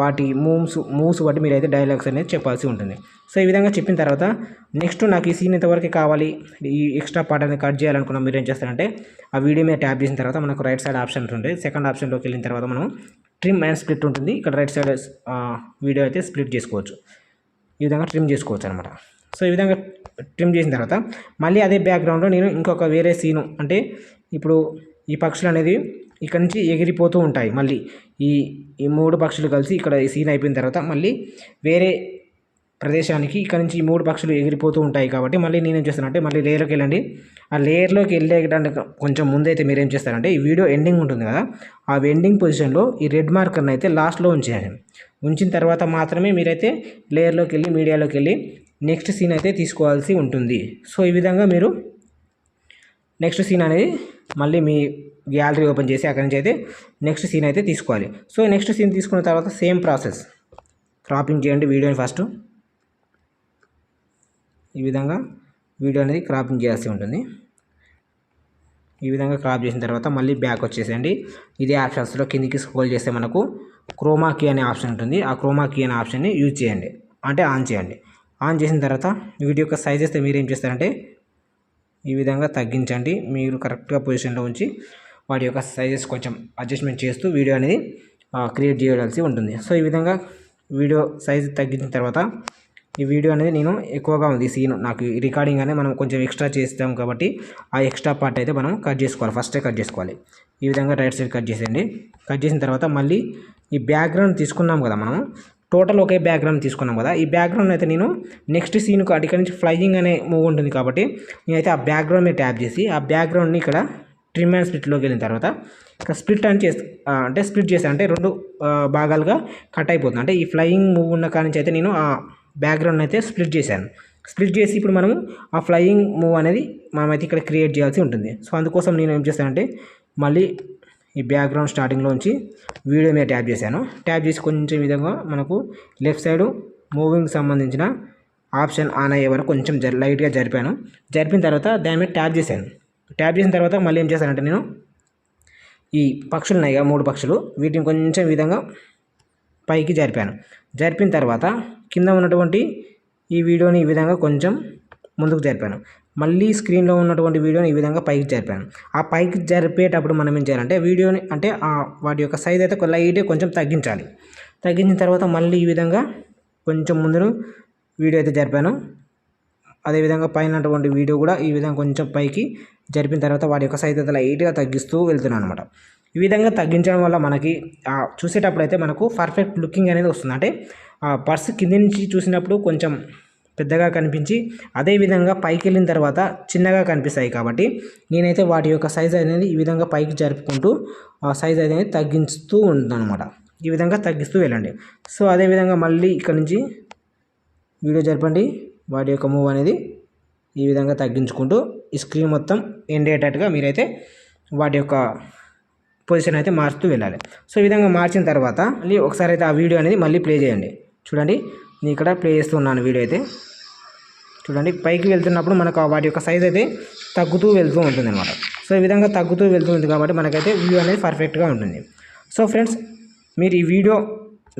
వాటి మూవ్స్ బట్టి మీరైతే డైలాగ్స్ అనేది చెప్పాల్సి ఉంటుంది. సో ఈ విధంగా చెప్పిన తర్వాత నెక్స్ట్ నాకు ఈ సీన్ ఎంతవరకు కావాలి, ఈ ఎక్స్ట్రా పార్ట్ అనేది కట్ చేయాలనుకున్న మీరు ఏం చేస్తారంటే ఆ వీడియో మీద ట్యాప్ చేసిన తర్వాత మనకు రైట్ సైడ్ ఆప్షన్ ఉంటుంది. సెకండ్ ఆప్షన్లోకి వెళ్ళిన తర్వాత మనం ట్రిమ్ అండ్ స్ప్లిట్ ఉంటుంది. ఇక్కడ రైట్ సైడ్ వీడియో అయితే స్ప్లిట్ చేసుకోవచ్చు, ఈ విధంగా ట్రిమ్ చేసుకోవచ్చు అనమాట. సో ఈ విధంగా ట్రిమ్ చేసిన తర్వాత మళ్ళీ అదే బ్యాక్గ్రౌండ్లో నేను ఇంకొక వేరే సీను అంటే ఇప్పుడు ఈ పక్షులు అనేది ఇక్కడ నుంచి ఎగిరిపోతూ ఉంటాయి. మళ్ళీ ఈ మూడు పక్షులు కలిసి ఇక్కడ ఈ సీన్ అయిపోయిన తర్వాత మళ్ళీ వేరే ప్రదేశానికి ఇక్కడ నుంచి ఈ మూడు పక్షులు ఎగిరిపోతూ ఉంటాయి. కాబట్టి మళ్ళీ నేనేం చేస్తానంటే మళ్ళీ లేయర్లోకి వెళ్ళండి. ఆ లేయర్లోకి వెళ్ళడానికి కొంచెం ముందైతే మీరు ఏం చేస్తారంటే ఈ వీడియో ఎండింగ్ ఉంటుంది కదా, ఆ ఎండింగ్ పొజిషన్లో ఈ రెడ్ మార్కర్ని అయితే లాస్ట్లో ఉంచేయండి. ఉంచిన తర్వాత మాత్రమే మీరైతే లేయర్లోకి వెళ్ళి మీడియాలోకి వెళ్ళి నెక్స్ట్ సీన్ అయితే తీసుకోవాల్సి ఉంటుంది. సో ఈ విధంగా మీరు నెక్స్ట్ సీన్ అనేది మళ్ళీ మీ గ్యాలరీ ఓపెన్ చేసి అక్కడి నుంచి అయితే నెక్స్ట్ సీన్ అయితే తీసుకోవాలి. సో నెక్స్ట్ సీన్ తీసుకున్న తర్వాత సేమ్ ప్రాసెస్ క్రాపింగ్ చేయండి వీడియోని ఫస్ట్. ఈ విధంగా వీడియో అనేది క్రాపింగ్ చేయాల్సి ఉంటుంది. ఈ విధంగా క్రాప్ చేసిన తర్వాత మళ్ళీ బ్యాక్ వచ్చేసేయండి. ఇదే ఆప్షన్స్లో కిందికి స్క్రోల్ చేస్తే మనకు క్రోమా కీ అనే ఆప్షన్ ఉంటుంది. ఆ క్రోమా కీ అనే ఆప్షన్ని యూజ్ చేయండి, అంటే ఆన్ చేయండి. ఆన్ చేసిన తర్వాత వీడియో యొక్క సైజ్ అయితే మీరు ఏం చేస్తారంటే ఈ విధంగా తగ్గించండి. మీరు కరెక్ట్గా పొజిషన్లో ఉంచి వాటి యొక్క సైజెస్ కొంచెం అడ్జస్ట్మెంట్ చేస్తూ వీడియో అనేది క్రియేట్ చేయాల్సి ఉంటుంది. సో ఈ విధంగా వీడియో సైజ్ తగ్గించిన తర్వాత ఈ వీడియో అనేది నేను ఎక్కువగా ఉంది సీన్ నాకు రికార్డింగ్ అనేది మనం కొంచెం ఎక్స్ట్రా చేస్తాం కాబట్టి ఆ ఎక్స్ట్రా పార్ట్ అయితే మనం కట్ చేసుకోవాలి, ఫస్టే కట్ చేసుకోవాలి. ఈ విధంగా రైట్ సైడ్ కట్ చేసేయండి. కట్ చేసిన తర్వాత మళ్ళీ ఈ బ్యాక్గ్రౌండ్ తీసుకున్నాం కదా, మనం టోటల్ ఒకే బ్యాక్గ్రౌండ్ తీసుకున్నాం కదా, ఈ బ్యాక్గ్రౌండ్ అయితే నేను నెక్స్ట్ సీన్కు ఇక్కడ నుంచి ఫ్లయింగ్ అనే మూవ్ ఉంటుంది కాబట్టి నేనైతే ఆ బ్యాక్గ్రౌండ్ మీద ట్యాప్ చేసి ఆ బ్యాక్గ్రౌండ్ని ఇక్కడ ట్రిమ్ అండ్ స్ప్లిట్లోకి వెళ్ళిన తర్వాత ఇక్కడ స్ప్లిట్ అని చేసి అంటే స్ప్లిట్ చేసి అంటే 2 భాగాలుగా కట్ అయిపోతుంది. అంటే ఈ ఫ్లయింగ్ మూవ్ ఉన్న కాడి నుంచి అయితే నేను ఆ బ్యాక్గ్రౌండ్ అయితే స్ప్లిట్ చేశాను. స్ప్లిట్ చేసి ఇప్పుడు మనము ఆ ఫ్లయింగ్ మూవ్ అనేది మనమైతే ఇక్కడ క్రియేట్ చేయాల్సి ఉంటుంది. సో అందుకోసం నేను ఏం చేస్తానంటే మళ్ళీ ఈ బ్యాక్గ్రౌండ్ స్టార్టింగ్లోంచి వీడియో మీద ట్యాప్ చేశాను. ట్యాప్ చేసి కొంచెం విధంగా మనకు లెఫ్ట్ సైడ్ మూవింగ్ సంబంధించిన ఆప్షన్ ఆన్ అయ్యే వరకు కొంచెం లైట్గా జరిపాను. జరిపిన తర్వాత దాని మీద ట్యాప్ చేశాను. ట్యాప్ చేసిన తర్వాత మళ్ళీ ఏం చేశానంటే నేను ఈ పక్షులు ఉన్నాయి 3 పక్షులు వీటిని కొంచెం విధంగా పైకి జరిపాను. జరిపిన తర్వాత కింద ఉన్నటువంటి ఈ వీడియోని ఈ విధంగా కొంచెం ముందుకు జరిపాను. మళ్ళీ స్క్రీన్లో ఉన్నటువంటి వీడియోని ఈ విధంగా పైకి జరిపాను. ఆ పైకి జరిపేటప్పుడు మనం ఏం చేయాలంటే వీడియోని అంటే వాటి యొక్క సైజ్ అయితే లైట్గా కొంచెం తగ్గించాలి. తగ్గించిన తర్వాత మళ్ళీ ఈ విధంగా కొంచెం ముందు వీడియో అయితే జరిపాను. అదేవిధంగా పైన ఉన్నటువంటి వీడియో కూడా ఈ విధంగా కొంచెం పైకి జరిపిన తర్వాత వాటి యొక్క సైజ్ అయితే లైట్గా తగ్గిస్తూ వెళ్తున్నాను అనమాట. ఈ విధంగా తగ్గించడం వల్ల మనకి చూసేటప్పుడు అయితే మనకు పర్ఫెక్ట్ లుకింగ్ అనేది వస్తుంది. అంటే పర్స్ కింది నుంచి చూసినప్పుడు కొంచెం పెద్దగా కనిపించి అదేవిధంగా పైకి వెళ్ళిన తర్వాత చిన్నగా కనిపిస్తాయి. కాబట్టి నేనైతే వాటి యొక్క సైజ్ అనేది ఈ విధంగా పైకి జరుపుకుంటూ ఆ సైజ్ అనేది తగ్గిస్తూ ఉంటాను అనమాట. ఈ విధంగా తగ్గిస్తూ వెళ్ళండి. సో అదేవిధంగా మళ్ళీ ఇక్కడ నుంచి వీడియో జరపండి. వాటి యొక్క మూవ్ అనేది ఈ విధంగా తగ్గించుకుంటూ ఈ స్క్రీన్ మొత్తం ఎండ్ అయ్యేటట్టుగా మీరైతే వాటి యొక్క పొజిషన్ అయితే మారుస్తూ వెళ్ళాలి. సో ఈ విధంగా మార్చిన తర్వాత మళ్ళీ ఒకసారి అయితే ఆ వీడియో అనేది మళ్ళీ ప్లే చేయండి. చూడండి నేను ఇక్కడ ప్లే చేస్తున్నాను వీడియో అయితే. చూడండి పైకి వెళ్తున్నప్పుడు మనకు వాటి యొక్క సైజ్ అయితే తగ్గుతూ వెళ్తూ ఉంటుంది అనమాట. సో ఈ విధంగా తగ్గుతూ వెళ్తుంది కాబట్టి మనకైతే వ్యూ అనేది పర్ఫెక్ట్గా ఉంటుంది. సో ఫ్రెండ్స్ మీరు ఈ వీడియో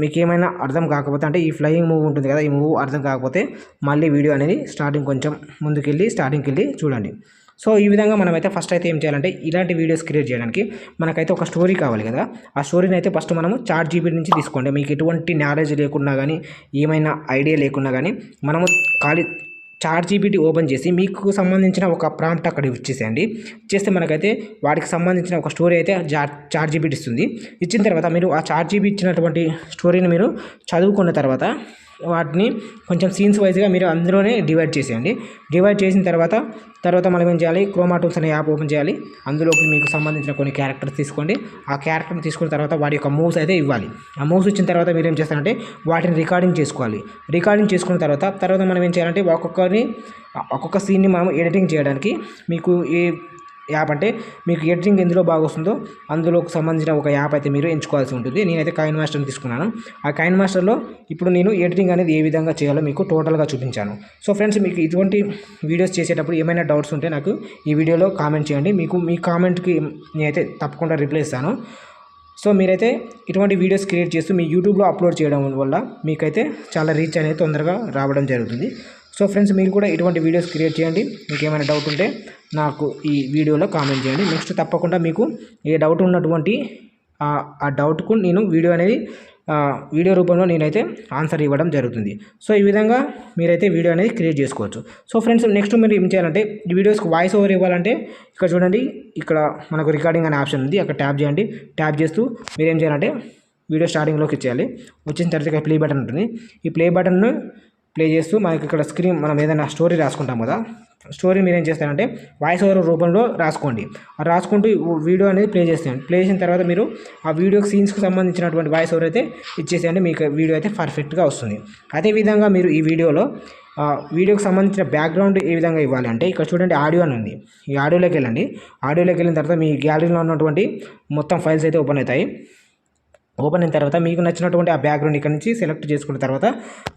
మీకు ఏమైనా అర్థం కాకపోతే అంటే ఈ ఫ్లయింగ్ మూవ్ ఉంటుంది కదా, ఈ మూవ్ అర్థం కాకపోతే మళ్ళీ వీడియో అనేది స్టార్టింగ్కి వెళ్ళి చూడండి. సో ఈ విధంగా మనమైతే ఫస్ట్ అయితే ఏం చేయాలంటే ఇలాంటి వీడియోస్ క్రియేట్ చేయడానికి మనకైతే ఒక స్టోరీ కావాలి కదా. ఆ స్టోరీని అయితే ఫస్ట్ మనము ChatGPT నుంచి తీసుకోండి. మీకు ఎటువంటి నాలెడ్జ్ లేకున్నా కానీ ఏమైనా ఐడియా లేకున్నా కానీ మనము ఖాళీ ChatGPT ఓపెన్ చేసి మీకు సంబంధించిన ఒక ప్రాంప్ట్ అక్కడ ఇచ్చేసేయండి. ఇచ్చేస్తే మనకైతే వాటికి సంబంధించిన ఒక స్టోరీ అయితే ChatGPT ఇస్తుంది. ఇచ్చిన తర్వాత మీరు ఆ ChatGPT ఇచ్చినటువంటి స్టోరీని మీరు చదువుకున్న తర్వాత వాటిని కొంచెం సీన్స్ వైజ్గా మీరు అందులోనే డివైడ్ చేసేయండి. డివైడ్ చేసిన తర్వాత మనం ఏం చేయాలి, క్రోమా టూల్స్ అనే యాప్ ఓపెన్ చేయాలి. అందులోకి మీకు సంబంధించిన కొన్ని క్యారెక్టర్స్ తీసుకోండి. ఆ క్యారెక్టర్ని తీసుకున్న తర్వాత వాటి యొక్క మూవ్స్ అయితే ఇవ్వాలి. ఆ మూవ్స్ ఇచ్చిన తర్వాత మీరు ఏం చేస్తారంటే వాటిని రికార్డింగ్ చేసుకోవాలి. రికార్డింగ్ చేసుకున్న తర్వాత మనం ఏం చేయాలంటే ఒక్కొక్క సీన్ని మనం ఎడిటింగ్ చేయడానికి మీకు ఏ యాప్ అంటే మీకు ఎడిటింగ్ ఎందులో బాగా వస్తుందో అందులోకి సంబంధించిన ఒక యాప్ అయితే మీరు ఎంచుకోవాల్సి ఉంటుంది. నేనైతే కైన్ మాస్టర్ని తీసుకున్నాను. ఆ కైన్ మాస్టర్లో ఇప్పుడు నేను ఎడిటింగ్ అనేది ఏ విధంగా చేయాలో మీకు టోటల్గా చూపించాను. సో ఫ్రెండ్స్ మీకు ఇటువంటి వీడియోస్ చేసేటప్పుడు ఏమైనా డౌట్స్ ఉంటే నాకు ఈ వీడియోలో కామెంట్ చేయండి. మీ కామెంట్కి నేనైతే తప్పకుండా రిప్లై ఇస్తాను. సో మీరైతే ఇటువంటి వీడియోస్ క్రియేట్ చేస్తూ మీ యూట్యూబ్లో అప్లోడ్ చేయడం వల్ల మీకైతే చాలా రీచ్ అనేది తొందరగా రావడం జరుగుతుంది. సో ఫ్రెండ్స్ మీరు కూడా ఇటువంటి వీడియోస్ క్రియేట్ చేయండి. మీకు ఏమైనా డౌట్ ఉంటే నాకు ఈ వీడియోలో కామెంట్ చేయండి. నెక్స్ట్ తప్పకుండా మీకు ఏ డౌట్ ఉన్నటువంటి ఆ డౌట్కు నేను వీడియో రూపంలో నేనైతే ఆన్సర్ ఇవ్వడం జరుగుతుంది. సో ఈ విధంగా మీరైతే వీడియో అనేది క్రియేట్ చేసుకోవచ్చు. సో ఫ్రెండ్స్ నెక్స్ట్ మీరు ఏం చేయాలంటే ఈ వీడియోస్కి వాయిస్ ఓవర్ ఇవ్వాలంటే ఇక్కడ చూడండి, ఇక్కడ మనకు రికార్డింగ్ అనే ఆప్షన్ ఉంది. అక్కడ ట్యాప్ చేయండి. ట్యాప్ చేస్తూ మీరు ఏం చేయాలంటే వీడియో స్టార్టింగ్లోకి ఇచ్చేయాలి. వచ్చిన తర్వాత ఇక్కడ ప్లే బటన్ ఉంటుంది. ఈ ప్లే బటన్ను ప్లే చేస్తూ మనకి ఇక్కడ స్క్రీన్ మనం ఏదైనా స్టోరీ రాసుకుంటాం కదా, స్టోరీ మీరు ఏం చేస్తారంటే వాయిస్ ఓవర్ రూపంలో రాసుకోండి. రాసుకుంటూ వీడియో అనేది ప్లే చేసేయండి. ప్లే చేసిన తర్వాత మీరు ఆ వీడియోకి సీన్స్కి సంబంధించినటువంటి వాయిస్ ఓవర్ అయితే ఇచ్చేసేయండి. మీకు వీడియో అయితే పర్ఫెక్ట్గా వస్తుంది. అదేవిధంగా మీరు ఈ వీడియోకి సంబంధించిన బ్యాక్గ్రౌండ్ ఏ విధంగా ఇవ్వాలి అంటే ఇక్కడ చూడండి ఆడియో అని ఉంది. ఈ ఆడియోలోకి వెళ్ళండి. ఆడియోలోకి వెళ్ళిన తర్వాత మీ గ్యాలరీలో ఉన్నటువంటి మొత్తం ఫైల్స్ అయితే ఓపెన్ అవుతాయి. ఓపెన్ అయిన తర్వాత మీకు నచ్చినటువంటి ఆ బ్యాక్గ్రౌండ్ ఇక్కడ నుంచి సెలెక్ట్ చేసుకున్న తర్వాత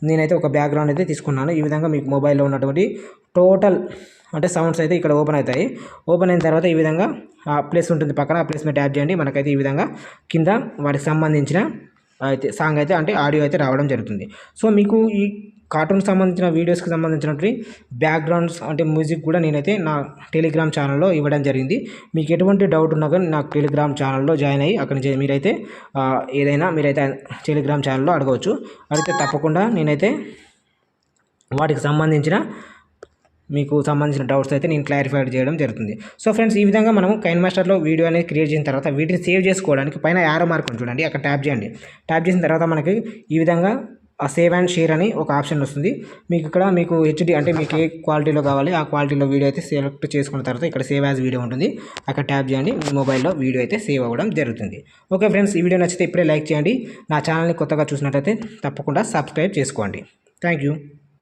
నేనైతే ఒక బ్యాక్గ్రౌండ్ అయితే తీసుకున్నాను. ఈ విధంగా మీకు మొబైల్లో ఉన్నటువంటి టోటల్ అంటే సౌండ్స్ అయితే ఇక్కడ ఓపెన్ అవుతాయి. ఓపెన్ అయిన తర్వాత ఈ విధంగా ఆ ప్లేస్ ఉంటుంది పక్కన, ఆ ప్లేస్ మీద ట్యాప్ చేయండి. మనకైతే ఈ విధంగా కింద వాటికి సంబంధించిన అయితే సాంగ్ అయితే అంటే ఆడియో అయితే రావడం జరుగుతుంది. సో మీకు ఈ కార్టూన్కి సంబంధించిన వీడియోస్కి సంబంధించినటువంటి బ్యాక్గ్రౌండ్స్ అంటే మ్యూజిక్ కూడా నేనైతే నా టెలిగ్రామ్ ఛానల్లో ఇవ్వడం జరిగింది. మీకు ఎటువంటి డౌట్ ఉన్నా కానీ నాకు టెలిగ్రామ్ ఛానల్లో జాయిన్ అయ్యి అక్కడి నుంచి మీరైతే మీరైతే టెలిగ్రామ్ ఛానల్లో అడగవచ్చు. అడిగితే తప్పకుండా నేనైతే వాటికి సంబంధించిన డౌట్స్ అయితే నేను క్లారిఫైడ్ చేయడం జరుగుతుంది. సో ఫ్రెండ్స్, ఈ విధంగా మనము కైన్మాస్టర్లో వీడియో అనేది క్రియేట్ చేసిన తర్వాత వీటిని సేవ్ చేసుకోవడానికి పైన యారో మార్క్ ఉంది చూడండి, అక్కడ ట్యాప్ చేయండి. ట్యాప్ చేసిన తర్వాత మనకి ఈ విధంగా సేవ్ అండ్ షేర్ అని ఒక ఆప్షన్ వస్తుంది. మీకు ఇక్కడ హెచ్డి అంటే మీకు ఏ క్వాలిటీలో కావాలి ఆ క్వాలిటీలో వీడియో అయితే సెలెక్ట్ చేసుకున్న తర్వాత ఇక్కడ సేవ్ యాజ్ వీడియో ఉంటుంది, అక్కడ ట్యాప్ చేయండి. మీ మొబైల్లో వీడియో అయితే సేవ్ అవ్వడం జరుగుతుంది. ఓకే ఫ్రెండ్స్, ఈ వీడియో నచ్చితే ఇప్పుడే లైక్ చేయండి. నా ఛానల్ని కొత్తగా చూసినట్లయితే తప్పకుండా సబ్స్క్రైబ్ చేసుకోండి. Thank you.